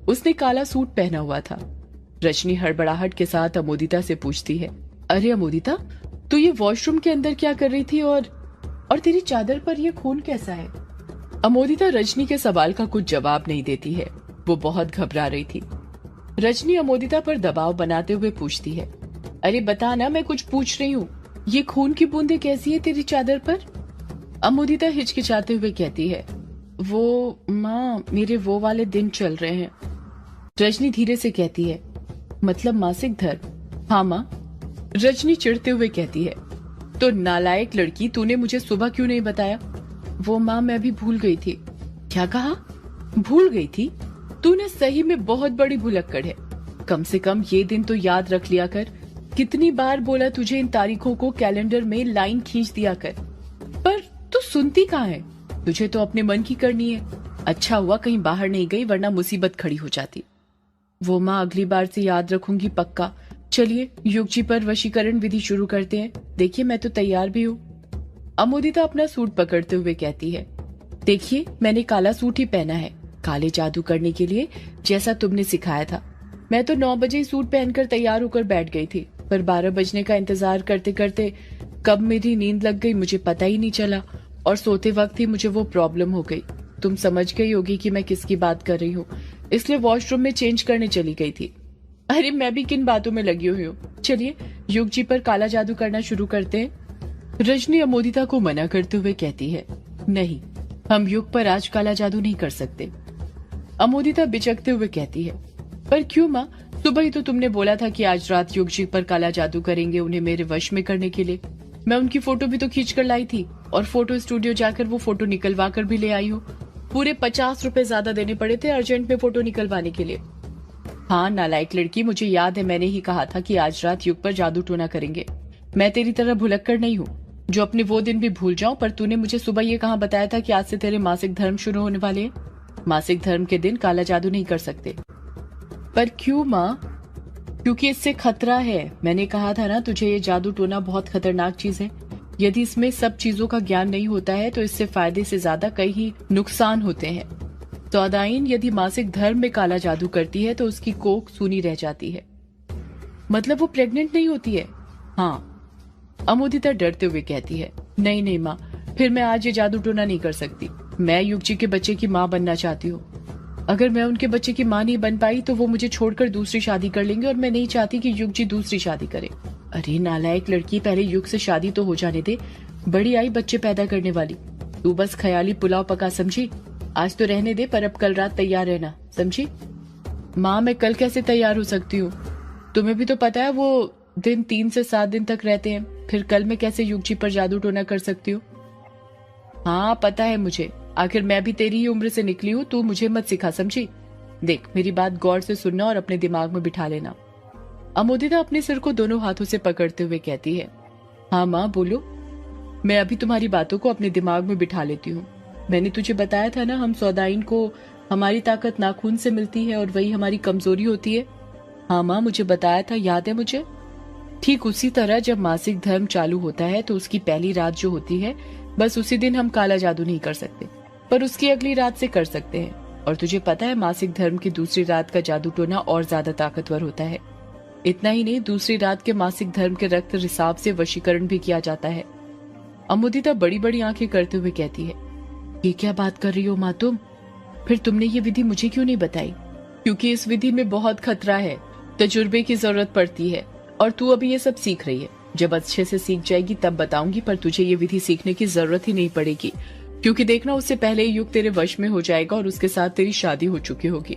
उसने काला सूट पहना हुआ था। रजनी हड़बड़ाहट के साथ अमोदिता से पूछती है, अरे अमोदिता, तू ये वॉशरूम के अंदर क्या कर रही थी और तेरी चादर पर यह खून कैसा है? अमोदिता रजनी के सवाल का कुछ जवाब नहीं देती है। वो बहुत घबरा रही थी। रजनी अमोदिता पर दबाव बनाते हुए पूछती है, अरे बता ना, मैं कुछ पूछ रही हूँ, ये खून की बूंदें कैसी है तेरी चादर पर? अमोदिता हिचकिचाते हुए कहती है, वो माँ, मेरे वो वाले दिन चल रहे हैं। रजनी धीरे से कहती है, मतलब मासिक धर्म? हाँ माँ। रजनी चिढ़ते हुए कहती है, तो नालायक लड़की, तूने मुझे सुबह क्यों नहीं बताया? वो माँ, मैं भी भूल गई थी। क्या कहा? भूल गई थी? तूने सही में बहुत बड़ी भुलक्कड़ है। कम से कम ये दिन तो याद रख लिया कर। कितनी बार बोला तुझे इन तारीखों को कैलेंडर में लाइन खींच दिया कर, पर तू सुनती कहाँ है? तुझे तो अपने मन की करनी है। अच्छा हुआ कहीं बाहर नहीं गई, वरना मुसीबत खड़ी हो जाती। वो माँ, अगली बार से याद रखूंगी पक्का। चलिए युग जी पर वशीकरण विधि शुरू करते हैं। देखिए, मैं तो तैयार भी हूँ। अमोदिता अपना सूट पकड़ते हुए कहती है, देखिए, मैंने काला सूट ही पहना है, काले जादू करने के लिए, जैसा तुमने सिखाया था। मैं तो 9 बजे सूट पहनकर तैयार होकर बैठ गई थी, पर 12 बजने का इंतजार करते करते कब मेरी नींद लग गई मुझे पता ही नहीं चला, और सोते वक्त ही मुझे वो प्रॉब्लम हो गई। तुम समझ गई होगी कि मैं किसकी बात कर रही हूँ, इसलिए वॉशरूम में चेंज करने चली गई थी। अरे मैं भी किन बातों में लगी हुई हूँ। चलिए युग जी पर काला जादू करना शुरू करते हैं। रजनी अमोदिता को मना करते हुए कहती है, नहीं, हम युग पर आज काला जादू नहीं कर सकते। अमोदिता बिचकते हुए कहती है, पर क्यों माँ? सुबह ही तो तुमने बोला था कि आज रात युग जी पर काला जादू करेंगे, उन्हें मेरे वश में करने के लिए। मैं उनकी फोटो भी तो खींच कर लाई थी और फोटो स्टूडियो जाकर वो फोटो निकलवा कर भी ले आई हूँ। पूरे 50 रुपए ज्यादा देने पड़े थे अर्जेंट में फोटो निकलवाने के लिए। हाँ नालायक लड़की, मुझे याद है, मैंने ही कहा था कि आज रात युग पर जादू टोना करेंगे। मैं तेरी तरह भुलक्कड़ नहीं हूँ जो अपने वो दिन भी भूल जाऊं, पर तूने मुझे सुबह ये कहाँ बताया था कि आज से तेरे मासिक धर्म शुरू होने वाले हैं। मासिक धर्म के दिन काला जादू नहीं कर सकते। पर क्यों माँ? क्योंकि इससे खतरा है। मैंने कहा था ना तुझे, ये जादू टोना बहुत खतरनाक चीज है। यदि इसमें सब चीजों का ज्ञान नहीं होता है तो इससे फायदे से ज्यादा कई नुकसान होते हैं। सौदाइन यदि मासिक धर्म में काला जादू करती है तो उसकी कोख सूनी रह जाती है। मतलब वो प्रेग्नेंट नहीं होती है? हाँ। अमोदिता डरते हुए कहती है, नहीं नहीं माँ, फिर मैं आज ये जादू टोना नहीं कर सकती। मैं युग जी के बच्चे की माँ बनना चाहती हूँ। अगर मैं उनके बच्चे की माँ नहीं बन पाई तो वो मुझे छोड़कर दूसरी शादी कर लेंगे, और मैं नहीं चाहती कि युग जी दूसरी शादी करे। अरे नालायक लड़की, पहले युग से शादी तो हो जाने दे। बड़ी आई बच्चे पैदा करने वाली। तू बस ख्याली पुलाव पका, समझी? आज तो रहने दे, पर अब कल रात तैयार रहना, समझी? माँ मैं कल कैसे तैयार हो सकती हूँ? तुम्हें भी तो पता है वो दिन 3 से 7 दिन तक रहते हैं। फिर कल मैं कैसे युग जी पर जादू टोना कर सकती हूँ? हाँ पता है मुझे, आखिर मैं भी तेरी ही उम्र से निकली हूँ, तू मुझे मत सिखा, समझी? देख, मेरी बात गौर से सुनना और अपने दिमाग में बिठा लेना। अमोदिता अपने सिर को दोनों हाथों से पकड़ते हुए कहती है, हाँ माँ बोलो। मैं अभी तुम्हारी बातों को अपने दिमाग में बिठा लेती हूँ। मैंने तुझे बताया था ना, हम सौदाइन को हमारी ताकत नाखून से मिलती है और वही हमारी कमजोरी होती है। हाँ माँ, मुझे बताया था, याद है मुझे। ठीक उसी तरह जब मासिक धर्म चालू होता है तो उसकी पहली रात जो होती है, बस उसी दिन हम काला जादू नहीं कर सकते, पर उसकी अगली रात से कर सकते हैं। और तुझे पता है, मासिक धर्म की दूसरी रात का जादू टोना और ज्यादा ताकतवर होता है। इतना ही नहीं, दूसरी रात के मासिक धर्म के रक्त रिसाव से वशीकरण भी किया जाता है। अमुदिता बड़ी बड़ी आंखें करते हुए कहती है, ये क्या बात कर रही हो माँ तुम? फिर तुमने ये विधि मुझे क्यों नहीं बताई? क्योंकि इस विधि में बहुत खतरा है, तजुर्बे की जरूरत पड़ती है, और तू अभी ये सब सीख रही है। जब अच्छे से सीख जाएगी तब बताऊंगी, पर तुझे ये विधि सीखने की जरूरत ही नहीं पड़ेगी, क्योंकि देखना, उससे पहले युग तेरे वश में हो जाएगा और उसके साथ तेरी शादी हो चुकी होगी।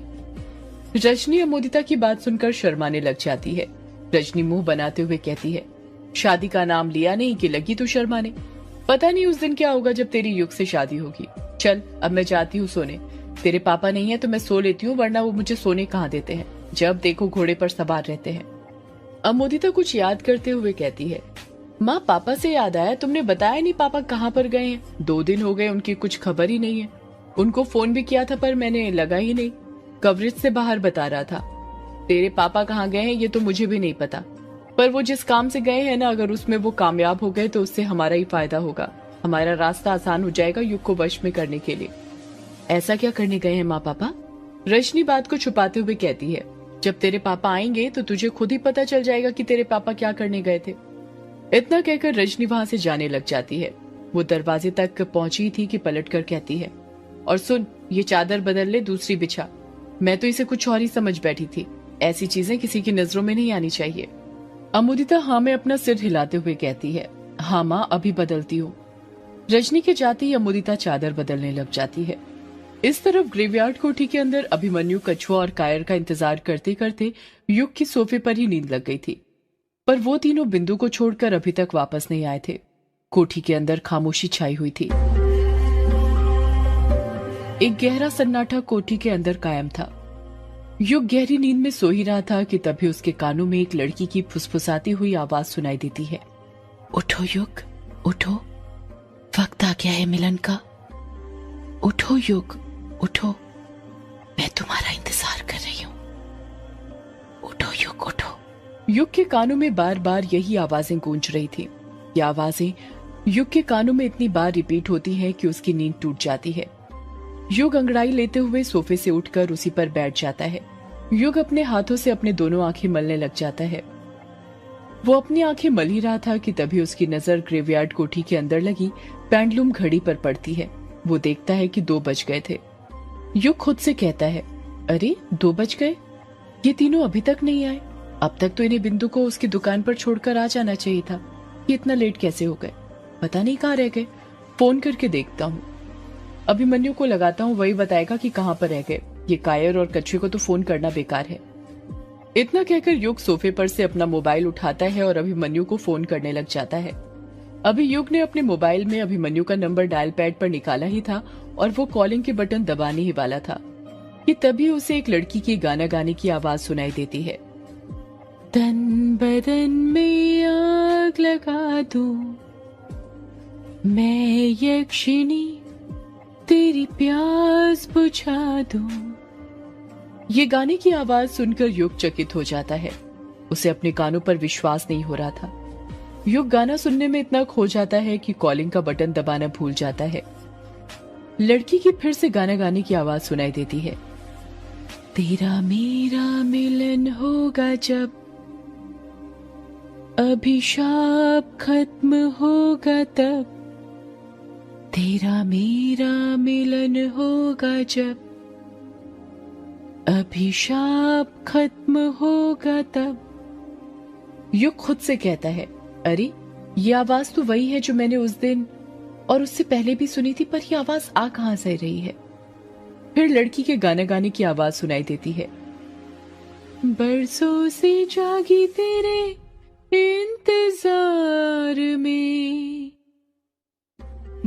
रजनी अमोदिता की बात सुनकर शर्माने लग जाती है। रजनी मुंह बनाते हुए कहती है, शादी का नाम लिया नहीं कि लगी तू शर्माने। पता नहीं उस दिन क्या होगा जब तेरी युग से शादी होगी। चल अब मैं जाती हूँ सोने। तेरे पापा नहीं है तो मैं सो लेती हूँ, वरना वो मुझे सोने कहाँ देते हैं, जब देखो घोड़े पर सवार रहते हैं। अमोदिता कुछ याद करते हुए कहती है, माँ पापा से याद आया, तुमने बताया नहीं पापा कहाँ पर गए हैं? 2 दिन हो गए, उनकी कुछ खबर ही नहीं है। उनको फोन भी किया था पर मैंने लगा ही नहीं, कवरेज से बाहर बता रहा था। तेरे पापा कहाँ गए हैं ये तो मुझे भी नहीं पता, पर वो जिस काम से गए हैं ना, अगर उसमें वो कामयाब हो गए तो उससे हमारा ही फायदा होगा, हमारा रास्ता आसान हो जाएगा युग को वश में करने के लिए। ऐसा क्या करने गए हैं माँ पापा? रजनी बात को छुपाते हुए कहती है, जब तेरे पापा आएंगे तो तुझे खुद ही पता चल जाएगा कि तेरे पापा क्या करने गए थे। इतना कहकर रजनी वहां से जाने लग जाती है। वो दरवाजे तक पहुंची थी कि पलटकर कहती है, और सुन, ये चादर बदल ले, दूसरी बिछा। मैं तो इसे कुछ और ही समझ बैठी थी, ऐसी चीजें किसी की नजरों में नहीं आनी चाहिए। अमुदिता हाँ में अपना सिर हिलाते हुए कहती है, हाँ माँ अभी बदलती हूँ। रजनी के जाते ही अमुदिता चादर बदलने लग जाती है। इस तरफ ग्रेवयार्ड कोठी के अंदर अभिमन्यु, कछुआ और कायर का इंतजार करते करते युग की सोफे पर ही नींद लग गई थी, पर वो तीनों बिंदु को छोड़कर अभी तक वापस नहीं आए थे। कोठी के अंदर खामोशी छाई हुई थी। एक गहरा सन्नाटा कोठी के अंदर कायम था। युग गहरी नींद में सो ही रहा था कि तभी उसके कानों में एक लड़की की फुसफुसाती हुई आवाज सुनाई देती है, उठो युग, उठो, वक्त आ गया है मिलन का। उठो युग, उठो, मैं तुम्हारा इंतजार कर रही हूँ। उठो युग, उठो। युग के कानों में बार बार यही आवाजें गूंज रही थी। ये आवाजें युग के कानों में इतनी बार रिपीट होती हैं कि उसकी नींद टूट जाती है। युग अंगड़ाई लेते हुए सोफे से उठकर उसी पर बैठ जाता है। युग अपने हाथों से अपने दोनों आंखें मलने लग जाता है। वो अपनी आंखें मल ही रहा था कि तभी उसकी नजर ग्रेवयार्ड कोठी के अंदर लगी पेंडुलम घड़ी पर पड़ती है। वो देखता है कि 2 बज गए थे। युग खुद से कहता है, अरे 2 बज गए, ये तीनों अभी तक नहीं आए। अब तक तो इन्हें बिंदु को उसकी दुकान पर छोड़कर आ जाना चाहिए था। ये इतना लेट कैसे हो गए? पता नहीं कहाँ रह गए। फोन करके देखता हूँ। अभिमन्यु को लगाता हूँ, वही बताएगा कि कहाँ पर रह गए। ये कायर और कछुए को तो फोन करना बेकार है। इतना कहकर युग सोफे पर से अपना मोबाइल उठाता है और अभिमन्यु को फोन करने लग जाता है। अभी युग ने अपने मोबाइल में अभिमन्यु का नंबर डायल पैड पर निकाला ही था और वो कॉलिंग के बटन दबाने ही वाला था कि तभी उसे एक लड़की की गाना गाने की आवाज सुनाई देती है, तन बदन में आग लगा दूं मैं यक्षिणी, तेरी प्यास बुझा दूं। ये गाने की आवाज सुनकर युग चकित हो जाता है। उसे अपने कानों पर विश्वास नहीं हो रहा था। युग गाना सुनने में इतना खो जाता है कि कॉलिंग का बटन दबाना भूल जाता है। लड़की की फिर से गाना गाने की आवाज सुनाई देती है, तेरा मेरा मिलन होगा जब, अभिशाप खत्म होगा तब, तेरा मेरा मिलन होगा जब, अभिशाप खत्म होगा तब। युग खुद से कहता है, अरे ये आवाज तो वही है जो मैंने उस दिन और उससे पहले भी सुनी थी, पर ये आवाज आ कहां से रही है? फिर लड़की के गाना गाने की आवाज सुनाई देती है, बरसों से जागी तेरे इंतजार में,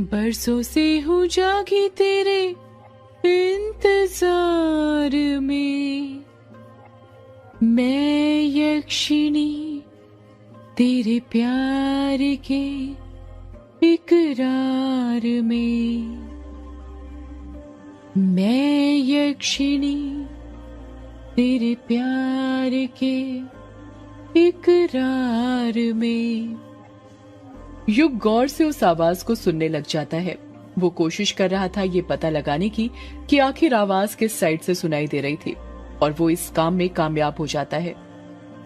बरसों से हूँ जागी तेरे इंतजार में। मैं यक्षिणी तेरे प्यार के इकरार में, मैं यक्षिणी तेरे प्यार के इकरार में। युग गौर से उस आवाज को सुनने लग जाता है। वो कोशिश कर रहा था ये पता लगाने की कि आखिर आवाज किस साइड से सुनाई दे रही थी, और वो इस काम में कामयाब हो जाता है।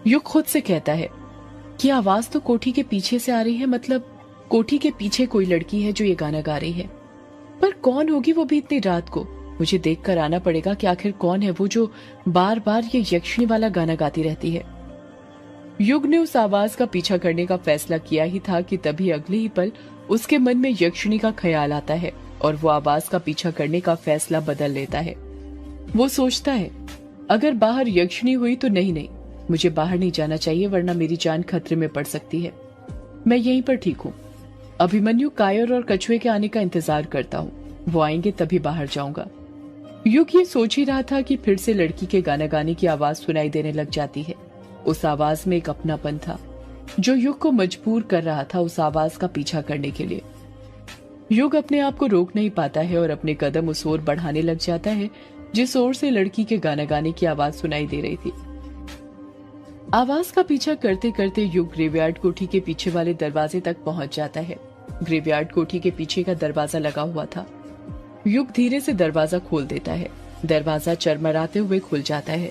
युग खुद से कहता है कि आवाज तो कोठी के पीछे से आ रही है, मतलब कोठी के पीछे कोई लड़की है जो ये गाना गा रही है। पर कौन होगी वो भी इतनी रात को? मुझे देखकर आना पड़ेगा कि आखिर कौन है वो जो बार बार ये यक्षिणी वाला गाना गाती रहती है। युग ने उस आवाज का पीछा करने का फैसला किया ही था कि तभी अगले ही पल उसके मन में यक्षिणी का ख्याल आता है और वो आवाज का पीछा करने का फैसला बदल लेता है। वो सोचता है अगर बाहर यक्षिणी हुई तो नहीं, मुझे बाहर नहीं जाना चाहिए वरना मेरी जान खतरे में पड़ सकती है। मैं यहीं पर ठीक हूँ। अभिमन्यु कायर और कछुए के आने का इंतजार करता हूँ, वो आएंगे तभी बाहर जाऊंगा। युग ये सोच ही रहा था कि फिर से लड़की के गाना गाने की आवाज सुनाई देने लग जाती है। उस आवाज में एक अपनापन था जो युग को मजबूर कर रहा था उस आवाज का पीछा करने के लिए। युग अपने आप को रोक नहीं पाता है और अपने कदम उस ओर बढ़ाने लग जाता है जिस ओर से लड़की के गाना गाने की आवाज सुनाई दे रही थी। आवाज का पीछा करते करते युग ग्रेवयार्ड कोठी के पीछे वाले दरवाजे तक पहुंच जाता है। ग्रेवयार्ड कोठी के पीछे का दरवाजा लगा हुआ था। युग धीरे से दरवाजा खोल देता है। दरवाजा चरमराते हुए खुल जाता है।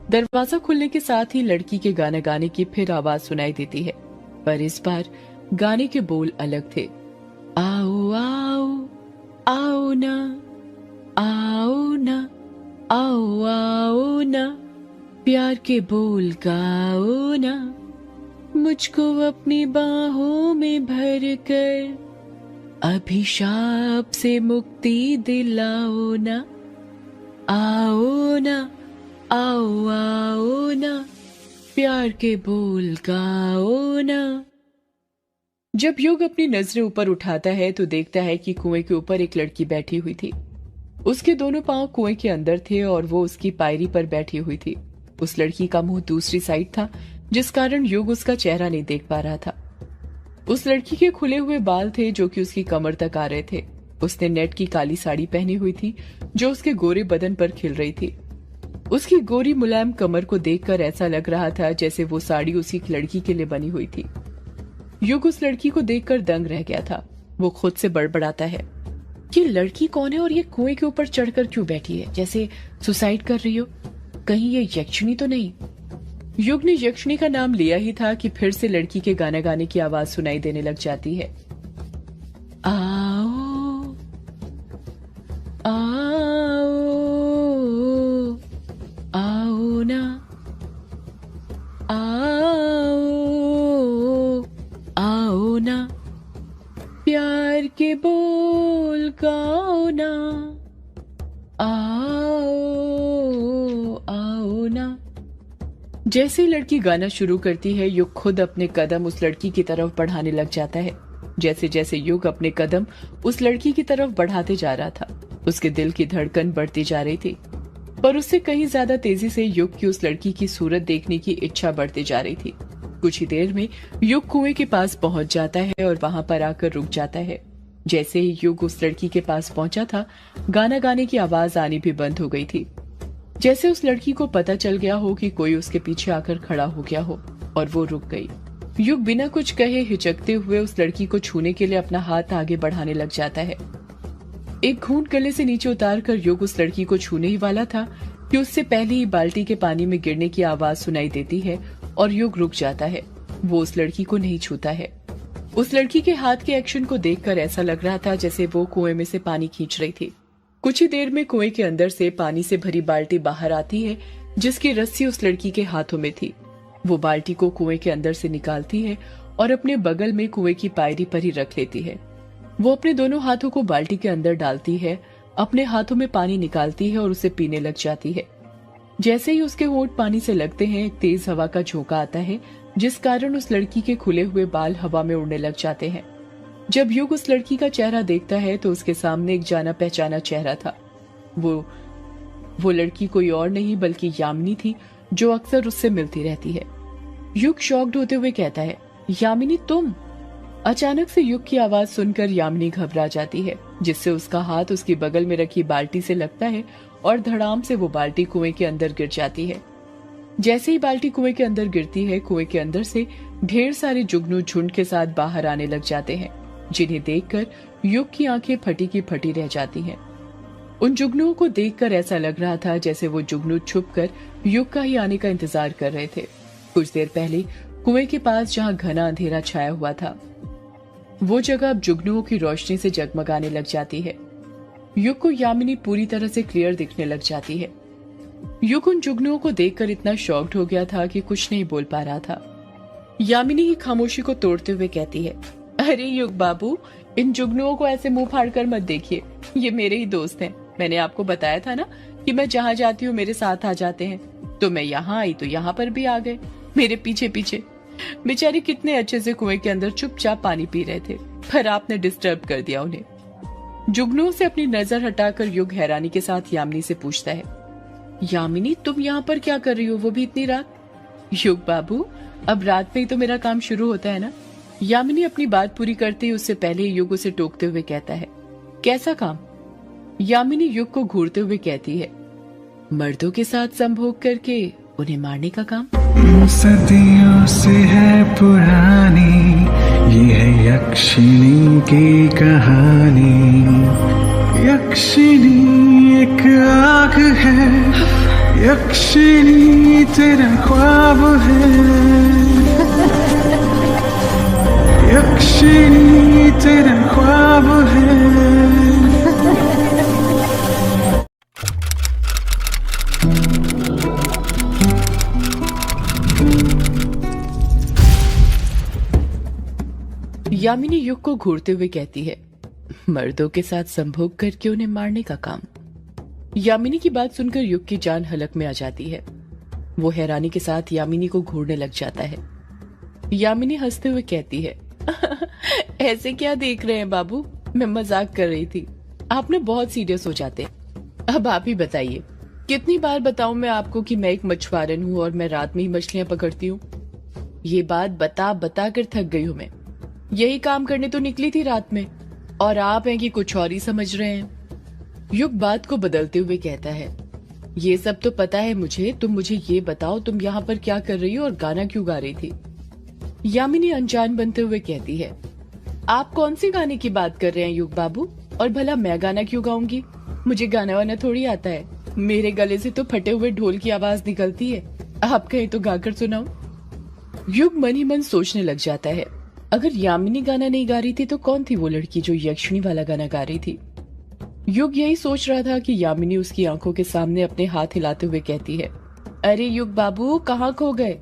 दरवाजा खुलने के साथ ही लड़की के गाना गाने की फिर आवाज सुनाई देती है, पर इस बार गाने के बोल अलग थे। आओ आओ आओ ना, आओ ना, आओ आओ ना, प्यार के बोल गाओ ना, मुझको अपनी बाहों में भर कर अभिशाप से मुक्ति दिलाओ ना, आओ ना, आओ आओ ना, प्यार के बोल गाओ ना। जब युग अपनी नजरें ऊपर उठाता है तो देखता है कि कुएं के ऊपर एक लड़की बैठी हुई थी। उसके दोनों पांव कुएं के अंदर थे और वो उसकी पायरी पर बैठी हुई थी। उस लड़की का मुंह दूसरी साइड था जिस कारण युग उसका चेहरा नहीं देख पा रहा था। उस लड़की के खुले हुए बाल थे जो कि उसकी कमर तक आ रहे थे। उसने नेट की काली साड़ी पहनी हुई थी जो उसके गोरे बदन पर खिल रही थी। उसकी गोरी मुलायम कमर को देखकर ऐसा लग रहा था जैसे वो साड़ी उसी लड़की के लिए बनी हुई थी। युग उस लड़की को देखकर दंग रह गया था। वो खुद से बड़बड़ाता है, ये लड़की कौन है और ये कुएं के ऊपर चढ़कर क्यों बैठी है, जैसे सुसाइड कर रही हो? कहीं ये यक्षिणी तो नहीं? युग ने यक्षिणी का नाम लिया ही था कि फिर से लड़की के गाना गाने की आवाज सुनाई देने लग जाती है। आओ आओ आओ ना, आओ आओ ना, प्यार के बोल गाओ ना, आओ आओ ना। जैसे ही लड़की गाना शुरू करती है युग खुद अपने कदम उस लड़की की तरफ बढ़ाने लग जाता है। जैसे जैसे युग अपने कदम उस लड़की की तरफ बढ़ाते जा रहा था उसके दिल की धड़कन बढ़ती जा रही थी, पर उससे कहीं ज्यादा तेजी से युग की उस लड़की की सूरत देखने की इच्छा बढ़ती जा रही थी। कुछ ही देर में युग कुएं के पास पहुंच जाता है और वहां पर आकर रुक जाता है। जैसे ही युग उस लड़की के पास पहुंचा था गाना गाने की आवाज आनी भी बंद हो गई थी। जैसे उस लड़की को पता चल गया हो कि कोई उसके पीछे आकर खड़ा हो गया हो और वो रुक गई। युग बिना कुछ कहे हिचकते हुए उस लड़की को छूने के लिए अपना हाथ आगे बढ़ाने लग जाता है। एक घूंट गले से नीचे उतारकर युग उस लड़की को छूने ही वाला था कि उससे पहले ही बाल्टी के पानी में गिरने की आवाज सुनाई देती है और युग रुक जाता है। वो उस लड़की को नहीं छूता है। उस लड़की के हाथ के एक्शन को देखकर ऐसा लग रहा था जैसे वो कुएं में से पानी खींच रही थी। कुछ ही देर में कुएं के अंदर से पानी से भरी बाल्टी बाहर आती है जिसकी रस्सी उस लड़की के हाथों में थी। वो बाल्टी को कुएं के अंदर से निकालती है और अपने बगल में कुएं की पायरी पर ही रख लेती है। वो अपने दोनों हाथों को बाल्टी के अंदर डालती है, अपने हाथों में पानी निकालती है और उसे पीने लग जाती है। जैसे ही उसके होंठ पानी से लगते हैं एक तेज हवा का झोंका आता है जिस कारण उस लड़की के खुले हुए बाल हवा में उड़ने लग जाते हैं। जब युग उस लड़की का चेहरा देखता है तो उसके सामने एक जाना पहचाना चेहरा था। वो लड़की कोई और नहीं बल्कि यामिनी थी, जो अक्सर उससे मिलती रहती है। युग शॉक्ड होते हुए कहता है, यामिनी तुम? अचानक से युग की आवाज सुनकर यामिनी घबरा जाती है, जिससे उसका हाथ उसकी बगल में रखी बाल्टी से लगता है और धड़ाम से वो बाल्टी कुएं के अंदर गिर जाती है। जैसे ही बाल्टी कुएं के अंदर गिरती है, कुएं के अंदर से ढेर सारे जुगनू झुंड के साथ बाहर आने लग जाते हैं, जिन्हें देखकर युग की आंखें फटी की फटी रह जाती हैं। उन जुगनुओं को देखकर ऐसा लग रहा था जैसे वो जुगनू छुपकर युग का ही आने का इंतजार कर रहे थे। कुछ देर पहले कुएं के पास जहां घना अंधेरा छाया हुआ था, वो जगह अब जुगनुओं की रोशनी से जगमगाने लग जाती है। युग को यामिनी पूरी तरह से क्लियर दिखने लग जाती है। युग उन जुगनुओं को देखकर इतना शॉक्ड हो गया था कि कुछ नहीं बोल पा रहा था। यामिनी की खामोशी को तोड़ते हुए कहती है, अरे युग बाबू, इन जुगनुओं को ऐसे मुंह फाड़ कर मत देखिए, ये मेरे ही दोस्त हैं। मैंने आपको बताया था ना कि मैं जहाँ जाती हूँ मेरे साथ आ जाते हैं, तो मैं यहाँ आई तो यहाँ पर भी आ गए मेरे पीछे पीछे। बेचारे कितने अच्छे से कुएं के अंदर चुपचाप पानी पी रहे थे, पर आपने डिस्टर्ब कर दिया उन्हें। जुगनुओं से अपनी नजर हटाकर युग हैरानी के साथ यामिनी से पूछता है, यामिनी तुम यहाँ पर क्या कर रही हो, वो भी इतनी रात? युग बाबू, अब रात में ही तो मेरा काम शुरू होता है ना। यामिनी अपनी बात पूरी करते ही उससे पहले युग उसे टोकते हुए कहता है, कैसा काम? यामिनी युग को घूरते हुए कहती है, मर्दों के साथ संभोग करके उन्हें मारने का काम। सदियों से है पुरानी ये है यक्षिणी की कहानी। यक्षिणी एक आग है, यक्षिणी तेरा ख्वाब है, यक्षिणी तेरा ख्वाब है। यामिनी युग को घूरते हुए कहती है, मर्दों के साथ संभोग करके उन्हें मारने का काम। यामिनी की बात सुनकर युग की जान हलक में आ जाती है। वो हैरानी के साथ यामिनी को घूरने लग जाता है। यामिनी हंसते हुए कहती है, ऐसे क्या देख रहे हैं बाबू, मैं मजाक कर रही थी, आप ना बहुत सीरियस हो जाते। अब आप ही बताइए, कितनी बार बताऊं मैं आपको कि मैं एक मछुआरन हूँ और मैं रात में ही मछलियां पकड़ती हूँ। ये बात बता बता कर थक गई हूँ मैं। यही काम करने तो निकली थी रात में, और आप हैं कि कुछ और ही समझ रहे हैं। युग बात को बदलते हुए कहता है, ये सब तो पता है मुझे, तुम मुझे ये बताओ तुम यहाँ पर क्या कर रही हो और गाना क्यों गा रही थी? यामिनी अनजान बनते हुए कहती है, आप कौन सी गाने की बात कर रहे हैं युग बाबू, और भला मैं गाना क्यों गाऊंगी? मुझे गाना वाना थोड़ी आता है, मेरे गले से तो फटे हुए ढोल की आवाज निकलती है, आप कहीं तो गाकर सुनाओ। युग मन ही मन सोचने लग जाता है, अगर यामिनी गाना नहीं गा रही थी तो कौन थी वो लड़की जो यक्षिणी वाला गाना गा रही थी? युग यही सोच रहा था कि यामिनी उसकी आंखों के सामने अपने हाथ हिलाते हुए कहती है, अरे युग बाबू कहाँ खो गए,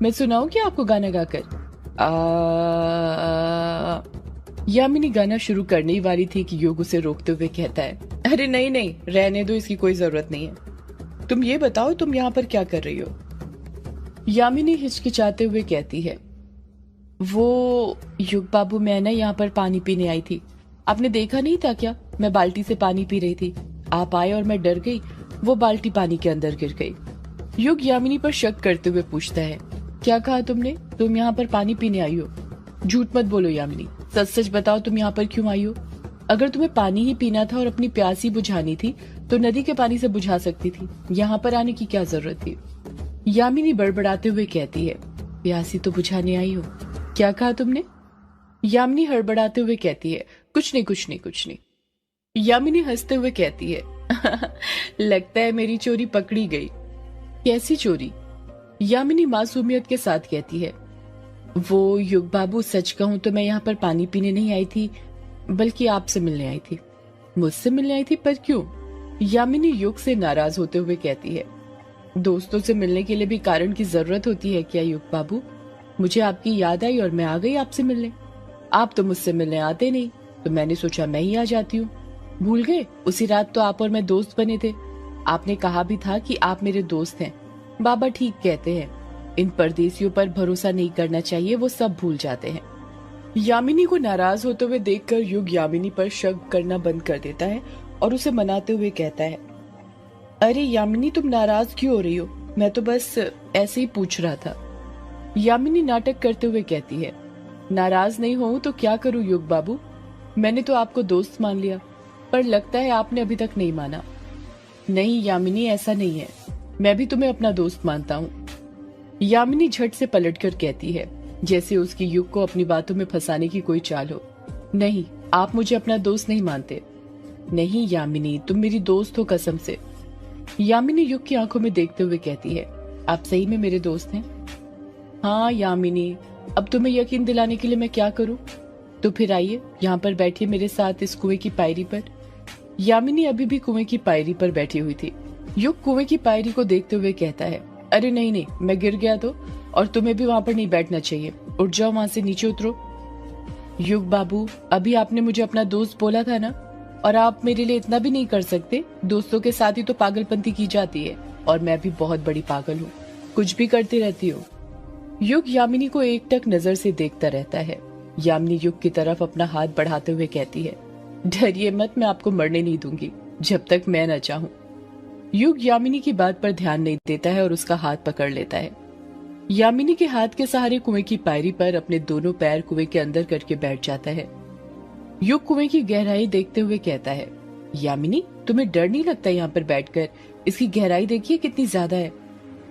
मैं सुनाऊं क्या आपको गाना गाकर? यामिनी गाना शुरू करने ही वाली थी कि युग उसे रोकते हुए कहता है, अरे नहीं नहीं, रहने दो, इसकी कोई जरूरत नहीं है। तुम ये बताओ तुम यहाँ पर क्या कर रही हो? यामिनी हिचकिचाते हुए कहती है, वो युग बाबू मैं ना यहाँ पर पानी पीने आई थी, आपने देखा नहीं था क्या? मैं बाल्टी से पानी पी रही थी, आप आए और मैं डर गई, वो बाल्टी पानी के अंदर गिर गई। युग यामिनी पर शक करते हुए पूछता है, क्या कहा तुमने? तुम यहाँ पर पानी पीने आई हो? झूठ मत बोलो यामिनी, सच सच बताओ तुम यहाँ पर क्यों आई हो? अगर तुम्हें पानी ही पीना था और अपनी प्यास ही बुझानी थी तो नदी के पानी से बुझा सकती थी, यहाँ पर आने की क्या जरूरत थी? यामिनी बड़बड़ाते हुए कहती है, प्यासी तो बुझाने आई हो। क्या कहा तुमने? यामिनी हड़बड़ाते हुए कहती है, कुछ नहीं कुछ नहीं कुछ नहीं। यामिनी हंसते हुए कहती है, लगता है मेरी चोरी पकड़ी गई। कैसी चोरी? यामिनी मासूमियत के साथ कहती है, वो युग बाबू सच कहूं तो मैं यहाँ पर पानी पीने नहीं आई थी, बल्कि आपसे मिलने आई थी। मुझसे मिलने आई थी? पर क्यों? यामिनी युग से नाराज होते हुए कहती है, दोस्तों से मिलने के लिए भी कारण की जरूरत होती है क्या युग बाबू? मुझे आपकी याद आई और मैं आ गई आपसे मिलने। आप तो मुझसे मिलने आते नहीं, तो मैंने सोचा मैं ही आ जाती हूँ। भूल गए? उसी रात तो आप और मैं दोस्त बने थे। आपने कहा भी था कि आप मेरे दोस्त हैं। बाबा ठीक कहते हैं, इन परदेसियों पर भरोसा नहीं करना चाहिए, वो सब भूल जाते हैं। यामिनी को नाराज होते हुए देखकर युग यामिनी पर शक करना बंद कर देता है और उसे मनाते हुए कहता है, अरे यामिनी, तुम नाराज क्यों हो रही हो? मैं तो बस ऐसे ही पूछ रहा था। यामिनी नाटक करते हुए कहती है, नाराज नहीं हूं तो क्या करूं युग बाबू, मैंने तो आपको दोस्त मान लिया, पर लगता है आपने अभी तक नहीं माना। नहीं यामिनी, ऐसा नहीं है, मैं भी तुम्हें अपना दोस्त मानता हूँ। यामिनी झट से पलटकर कहती है, जैसे उसकी युग को अपनी बातों में फंसाने की कोई चाल हो। नहीं, आप मुझे अपना दोस्त नहीं मानते। नहीं यामिनी, तुम मेरी दोस्त हो कसम से। यामिनी युग की आंखों में देखते हुए कहती है, आप सही में मेरे दोस्त हैं? हाँ यामिनी, अब तुम्हें यकीन दिलाने के लिए मैं क्या करूं? तो फिर आइए, यहाँ पर बैठिए मेरे साथ इस कुएं की पायरी पर। यामिनी अभी भी कुएं की पायरी पर बैठी हुई थी। युग कुएं की पायरी को देखते हुए कहता है, अरे नहीं नहीं, मैं गिर गया तो, और तुम्हें भी वहां पर नहीं बैठना चाहिए, उठ जाओ वहां से, नीचे उतरो। युग बाबू, अभी आपने मुझे अपना दोस्त बोला था ना, और आप मेरे लिए इतना भी नहीं कर सकते? दोस्तों के साथ ही तो पागलपंती की जाती है, और मैं भी बहुत बड़ी पागल हूँ, कुछ भी करती रहती हूँ। युग यामिनी को एकटक नजर से देखता रहता है। यामिनी युग की तरफ अपना हाथ बढ़ाते हुए कहती है, डरिए मत, मैं आपको मरने नहीं दूंगी जब तक मैं न चाहूं। युग यामिनी की बात पर ध्यान नहीं देता है और उसका हाथ पकड़ लेता है। यामिनी के हाथ के सहारे कुएं की पायरी पर अपने दोनों पैर कुएं के अंदर करके बैठ जाता है। युग कुएं की गहराई देखते हुए कहता है, यामिनी, तुम्हें डर नहीं लगता यहाँ पर बैठकर? इसकी गहराई देखिए कितनी ज्यादा है,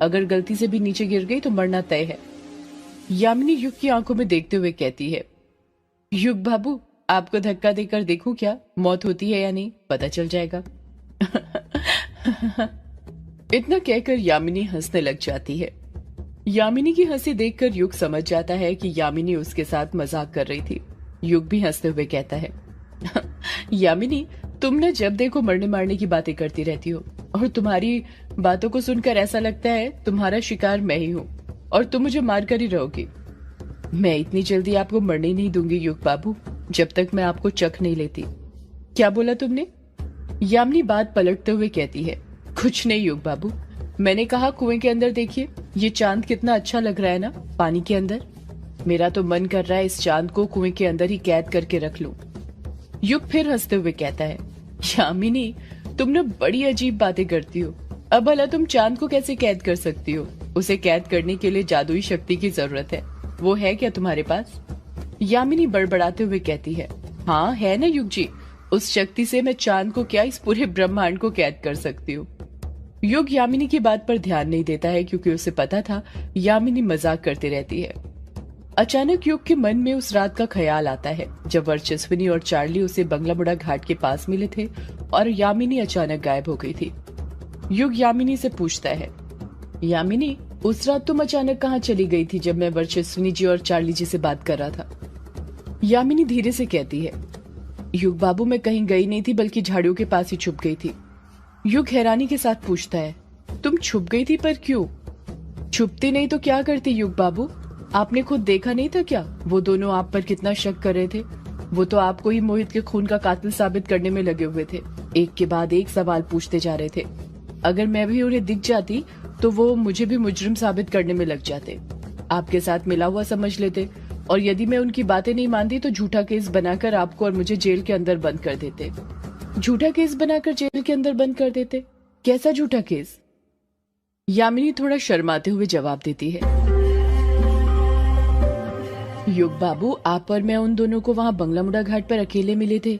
अगर गलती से भी नीचे गिर गई तो मरना तय है। यामिनी युग की आंखों में देखते हुए कहती है, युग बाबू, आपको धक्का देकर देखूं क्या, मौत होती है या नहीं, पता चल जाएगा। इतना कहकर यामिनी हंसने लग जाती है। यामिनी की हंसी देखकर युग समझ जाता है कि यामिनी उसके साथ मजाक कर रही थी। युग भी हंसते हुए कहता है, यामिनी, तुम न जब देखो मरने मारने की बातें करती रहती हो, और तुम्हारी बातों को सुनकर ऐसा लगता है तुम्हारा शिकार मैं ही हूँ, और तुम मुझे मार कर ही रहोगी। मैं इतनी जल्दी आपको मरने नहीं दूंगी युग बाबू, जब तक मैं आपको चख नहीं लेती। क्या बोला तुमने? यामिनी बात पलटते हुए कहती है, कुछ नहीं युग बाबू, मैंने कहा कुएं के अंदर देखिए, ये चांद कितना अच्छा लग रहा है ना पानी के अंदर। मेरा तो मन कर रहा है इस चांद को कुएं के अंदर ही कैद करके रख लूं। युग फिर हंसते हुए कहता है, यामिनी, तुम ना बड़ी अजीब बातें करती हो। अब भला तुम चांद को कैसे कैद कर सकती हो? उसे कैद करने के लिए जादुई शक्ति की जरूरत है, वो है क्या तुम्हारे पास? यामिनी बड़बड़ाते हुए कहती है, हाँ है ना युग जी, उस शक्ति से मैं चांद को क्या, इस पूरे ब्रह्मांड को कैद कर सकती हूँ। युग यामिनी की बात पर ध्यान नहीं देता है, क्योंकि उसे पता था यामिनी मजाक करती रहती है। अचानक युग के मन में उस रात का ख्याल आता है जब वर्चस्विनी और चार्ली उसे बंगलामुड़ा घाट के पास मिले थे और यामिनी अचानक गायब हो गई थी। युग यामिनी से पूछता है, यामिनी, उस रात तुम अचानक कहाँ चली गई थी जब मैं वर्चस्विनी जी और चार्ली जी से बात कर रहा था? यामिनी धीरे से कहती है, युग बाबू, मैं कहीं गई नहीं थी, बल्कि झाड़ियों के पास ही छुप गई थी। युग हैरानी के साथ पूछता है, तुम छुप गई थी, पर क्यों? छुपती नहीं तो क्या करती युग बाबू? आपने खुद देखा नहीं था क्या, वो दोनों आप पर कितना शक कर रहे थे? वो तो आपको ही मोहित के खून का कातिल साबित करने में लगे हुए थे, एक के बाद एक सवाल पूछते जा रहे थे। अगर मैं भी उन्हें दिख जाती तो वो मुझे भी मुजरिम साबित करने में लग जाते, आपके साथ मिला हुआ समझ लेते, और यदि मैं उनकी बातें नहीं मानती तो झूठा केस बनाकर आपको और मुझे जेल के अंदर बंद कर देते। झूठा केस बनाकर जेल के अंदर बंद कर देते? कैसा झूठा केस? यामिनी थोड़ा शर्माते हुए जवाब देती है, युग बाबू, आप और मैं उन दोनों को वहां बंगलामुड़ा घाट पर अकेले मिले थे,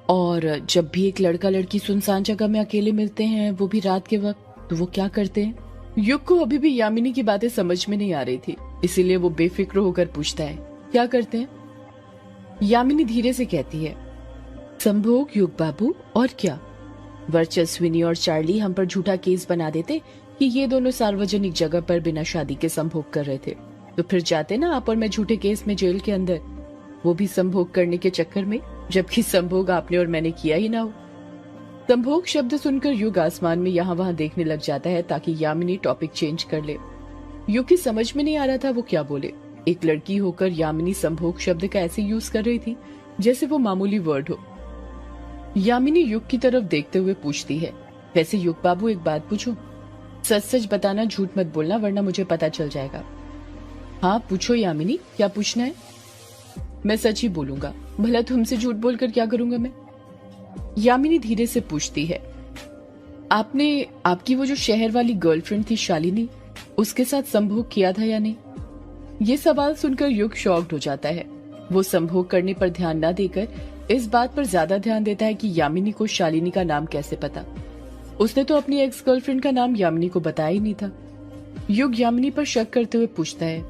और जब भी एक लड़का लड़की सुनसान जगह में अकेले मिलते हैं, वो भी रात के वक्त, तो वो क्या करते हैं? युग को अभी भी यामिनी की बातें समझ में नहीं आ रही थी, इसीलिए वो बेफिक्र होकर पूछता है, क्या करते हैं? यामिनी धीरे से कहती है, संभोग युग बाबू, और क्या? वर्चस्विनी और चार्ली हम पर झूठा केस बना देते कि ये दोनों सार्वजनिक जगह पर बिना शादी के संभोग कर रहे थे, तो फिर जाते ना आप और मैं झूठे केस में जेल के अंदर, वो भी संभोग करने के चक्कर में, जबकि संभोग आपने और मैंने किया ही ना हो। संभोग शब्द सुनकर युग आसमान में यहाँ वहां देखने लग जाता है ताकि यामिनी टॉपिक चेंज कर ले। युग की समझ में नहीं आ रहा था वो क्या बोले। एक लड़की होकर यामिनी संभोग शब्द का ऐसे यूज कर रही थी जैसे वो मामूली वर्ड हो। यामिनी युग की तरफ देखते हुए पूछती है, वैसे युग बाबू, एक बात पूछूं? सच सच बताना, झूठ मत बोलना, वरना मुझे पता चल जाएगा। हाँ पूछो यामिनी, क्या पूछना है? मैं सच ही बोलूंगा, भला तुमसे झूठ बोलकर क्या करूंगा मैं? यामिनी धीरे से पूछती है, आपकी वो जो शहर वाली गर्लफ्रेंड थी शालिनी, उसके साथ संभोग किया था या नहीं? ये सवाल सुनकर युग शॉक्ड हो जाता है। वो संभोग करने पर ध्यान न देकर इस बात पर ज्यादा ध्यान देता है कि यामिनी को शालिनी का नाम कैसे पता। उसने तो अपनी एक्स गर्लफ्रेंड का नाम यामिनी को बताया ही नहीं था। युग यामिनी पर शक करते हुए पूछता है,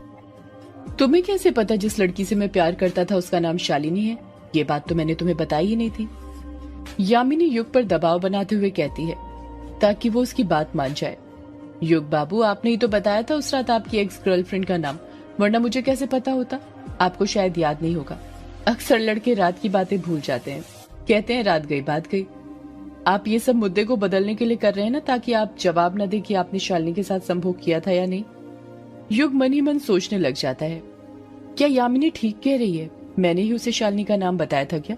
तुम्हें कैसे पता जिस लड़की से मैं प्यार करता था उसका नाम शालिनी है? ये बात तो मैंने तुम्हें बताई ही नहीं थी। यामिनी युग पर दबाव बनाते हुए कहती है, ताकि वो उसकी बात मान जाए। युग बाबू, आपने ही तो बताया था उस रात आपकी एक्स गर्लफ्रेंड का नाम, वरना मुझे कैसे पता होता? आपको शायद याद नहीं होगा, अक्सर लड़के रात की बातें भूल जाते हैं, कहते हैं रात गई बात गई। आप ये सब मुद्दे को बदलने के लिए कर रहे हैं ना, ताकि आप जवाब न दे कि आपने शालिनी के साथ संभोग किया था या नहीं। युग मन ही मन सोचने लग जाता है, क्या यामिनी ठीक कह रही है? मैंने ही उसे शालिनी का नाम बताया था क्या?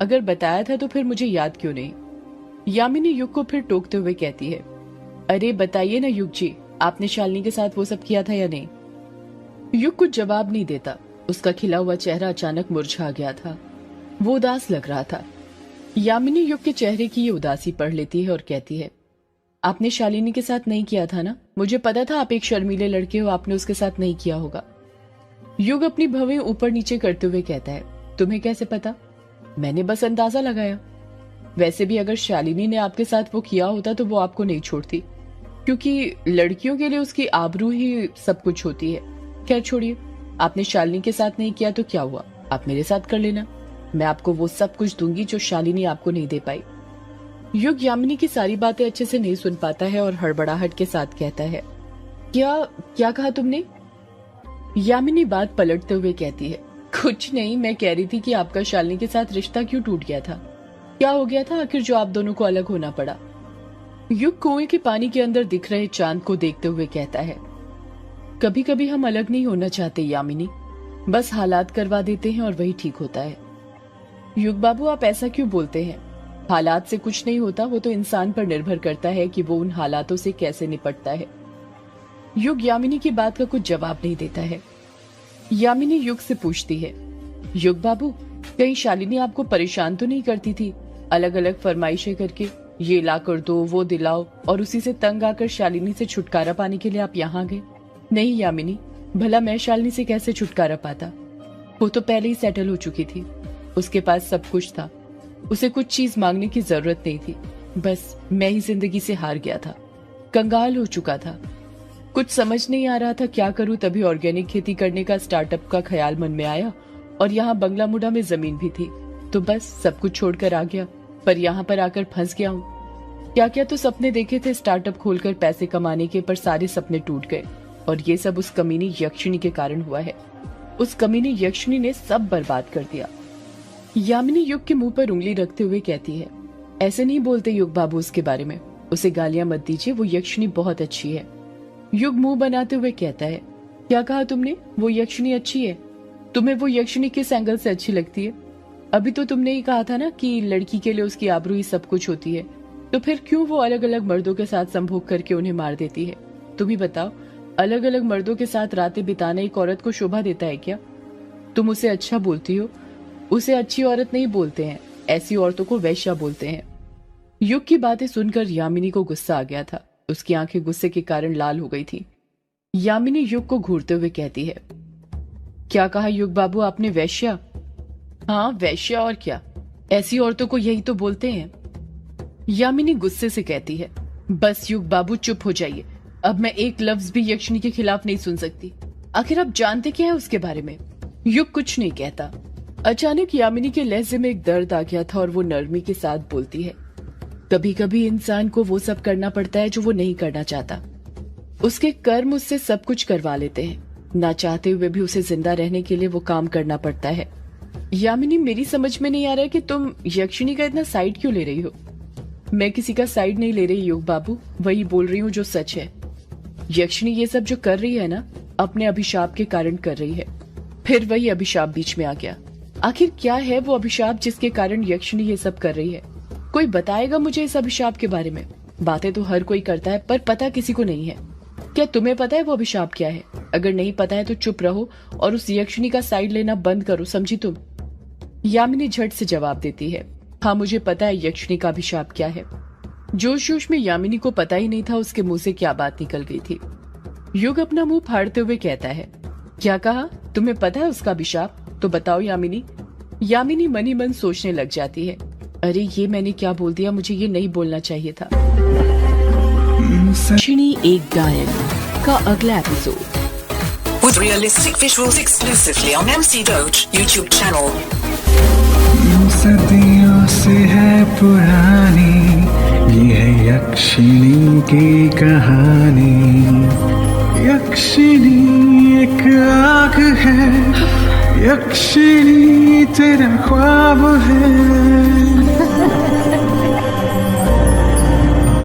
अगर बताया था तो फिर मुझे याद क्यों नहीं? यामिनी युग को फिर टोकते हुए कहती है, अरे बताइए ना युग जी, आपने शालिनी के साथ वो सब किया था या नहीं? युग कुछ जवाब नहीं देता। उसका खिला हुआ चेहरा अचानक मुरझा गया था। वो उदास लग रहा था। यामिनी युग के चेहरे की ये उदासी पढ़ लेती है और कहती है, आपने शालिनी के साथ नहीं किया था ना? मुझे पता था आप एक शर्मीले लड़के हो, आपने उसके साथ नहीं किया होगा। युग अपनी भवें ऊपर नीचे करते हुए कहता है, तुम्हें कैसे पता? मैंने बस अंदाजा लगाया। वैसे भी अगर शालिनी ने आपके साथ वो किया होता तो वो आपको नहीं छोड़ती, क्योंकि लड़कियों के लिए उसकी आबरू ही सब कुछ होती है। खैर छोड़िए, आपने शालिनी के साथ नहीं किया तो क्या हुआ, आप मेरे साथ कर लेना, मैं आपको वो सब कुछ दूंगी जो शालिनी आपको नहीं दे पाई। युग यामिनी की सारी बातें अच्छे से नहीं सुन पाता है और हड़बड़ाहट के साथ कहता है, क्या कहा तुमने? यामिनी बात पलटते हुए कहती है, कुछ नहीं, मैं कह रही थी कि आपका शालिनी के साथ रिश्ता क्यों टूट गया था? क्या हो गया था आखिर जो आप दोनों को अलग होना पड़ा? युग कुएं के पानी के अंदर दिख रहे चांद को देखते हुए कहता है, कभी कभी हम अलग नहीं होना चाहते यामिनी, बस हालात करवा देते हैं और वही ठीक होता है। युग बाबू, आप ऐसा क्यों बोलते हैं? हालात से कुछ नहीं होता, वो तो इंसान पर निर्भर करता है कि वो उन हालातों से कैसे निपटता है। युग यामिनी की बात का कुछ जवाब नहीं देता है। यामिनी युग से पूछती है, युग बाबू, कहीं शालिनी आपको परेशान तो नहीं करती थी, अलग अलग फरमाइशें करके, ये ला कर दो, वो दिलाओ, और उसी से तंग आकर शालिनी से छुटकारा पाने के लिए आप यहाँ गए? नहीं यामिनी, भला मैं शालिनी से कैसे छुटकारा पाता? वो तो पहले ही सेटल हो चुकी थी, उसके पास सब कुछ था, उसे कुछ चीज मांगने की जरूरत नहीं थी। बस मैं ही जिंदगी से हार गया था, कंगाल हो चुका था, कुछ समझ नहीं आ रहा था क्या करूं। तभी ऑर्गेनिक खेती करने का स्टार्टअप का ख्याल मन में आया, और यहाँ बंगला मुड़ा में जमीन भी थी, तो बस सब कुछ छोड़कर आ गया। पर यहाँ पर आकर फंस गया हूँ। क्या क्या तो सपने देखे थे स्टार्टअप खोलकर पैसे कमाने के, पर सारे सपने टूट गए, और ये सब उस कमीनी यक्षिणी के कारण हुआ है। उस कमीनी यक्षिणी ने सब बर्बाद कर दिया। यामिनी युग के मुंह पर उंगली रखते हुए कहती है, ऐसे नहीं बोलते युग बाबू उसके बारे में, उसे गालियां मत दीजिए, वो यक्षिणी बहुत अच्छी है। युग मुंह बनाते हुए कहता है, क्या कहा तुमने? वो यक्षिणी अच्छी है? तुम्हें वो यक्षिणी किस एंगल से अच्छी लगती है? अभी तो तुमने ही कहा था ना कि लड़की के लिए उसकी आबरू ही सब कुछ होती है, तो फिर क्यों वो अलग अलग मर्दों के साथ संभोग करके उन्हें मार देती है? तुम ही बताओ, अलग अलग मर्दों के साथ रातें बिताना एक औरत को शोभा देता है क्या? तुम उसे अच्छा बोलती हो, उसे अच्छी औरत नहीं बोलते हैं, ऐसी औरतों को वैश्या बोलते हैं। युग की बातें सुनकर यामिनी को गुस्सा आ गया था, उसकी आंखें गुस्से के कारण लाल हो गई थी। यामिनी युग को घूरते हुए कहती है, क्या कहा युग बाबू आपने? वैश्या? हाँ वैश्या, और क्या, ऐसी औरतों को यही तो बोलते हैं। यामिनी गुस्से से कहती है, बस युग बाबू चुप हो जाइए, अब मैं एक लफ्ज भी यक्षिणी के खिलाफ नहीं सुन सकती। आखिर आप जानते क्या है उसके बारे में? युग कुछ नहीं कहता। अचानक यामिनी के लहजे में एक दर्द आ गया था और वो नरमी के साथ बोलती है, कभी कभी इंसान को वो सब करना पड़ता है जो वो नहीं करना चाहता। उसके कर्म उससे सब कुछ करवा लेते हैं, ना चाहते हुए भी उसे जिंदा रहने के लिए वो काम करना पड़ता है। यामिनी, मेरी समझ में नहीं आ रहा है कि तुम यक्षिणी का इतना साइड क्यों ले रही हो? मैं किसी का साइड नहीं ले रही युग बाबू, वही बोल रही हूँ जो सच है। यक्षिणी ये सब जो कर रही है ना, अपने अभिशाप के कारण कर रही है। फिर वही अभिशाप बीच में आ गया। आखिर क्या है वो अभिशाप जिसके कारण यक्षिणी ये सब कर रही है? कोई बताएगा मुझे इस अभिशाप के बारे में? बातें तो हर कोई करता है, पर पता किसी को नहीं है। क्या तुम्हें पता है वो अभिशाप क्या है? अगर नहीं पता है तो चुप रहो और उस यक्षिणी का साइड लेना बंद करो, समझी तुम? यामिनी झट से जवाब देती है, हाँ मुझे पता है यक्षिणी का अभिशाप क्या है। जोश जोश में यामिनी को पता ही नहीं था उसके मुंह से क्या बात निकल गई थी। युग अपना मुंह फाड़ते हुए कहता है, क्या कहा? तुम्हें पता है उसका अभिशाप? तो बताओ यामिनी। यामिनी मनी मन सोचने लग जाती है, अरे ये मैंने क्या बोल दिया, मुझे ये नहीं बोलना चाहिए था। यक्षिणी एक गायन का अगला episode with realistic visuals exclusively on MC Doge YouTube channel. सदियों से है पुरानी ये है यक्षिणी की कहानी। यक्षिणी एक आग है, यक्षिणी तेरा ख्वाब है।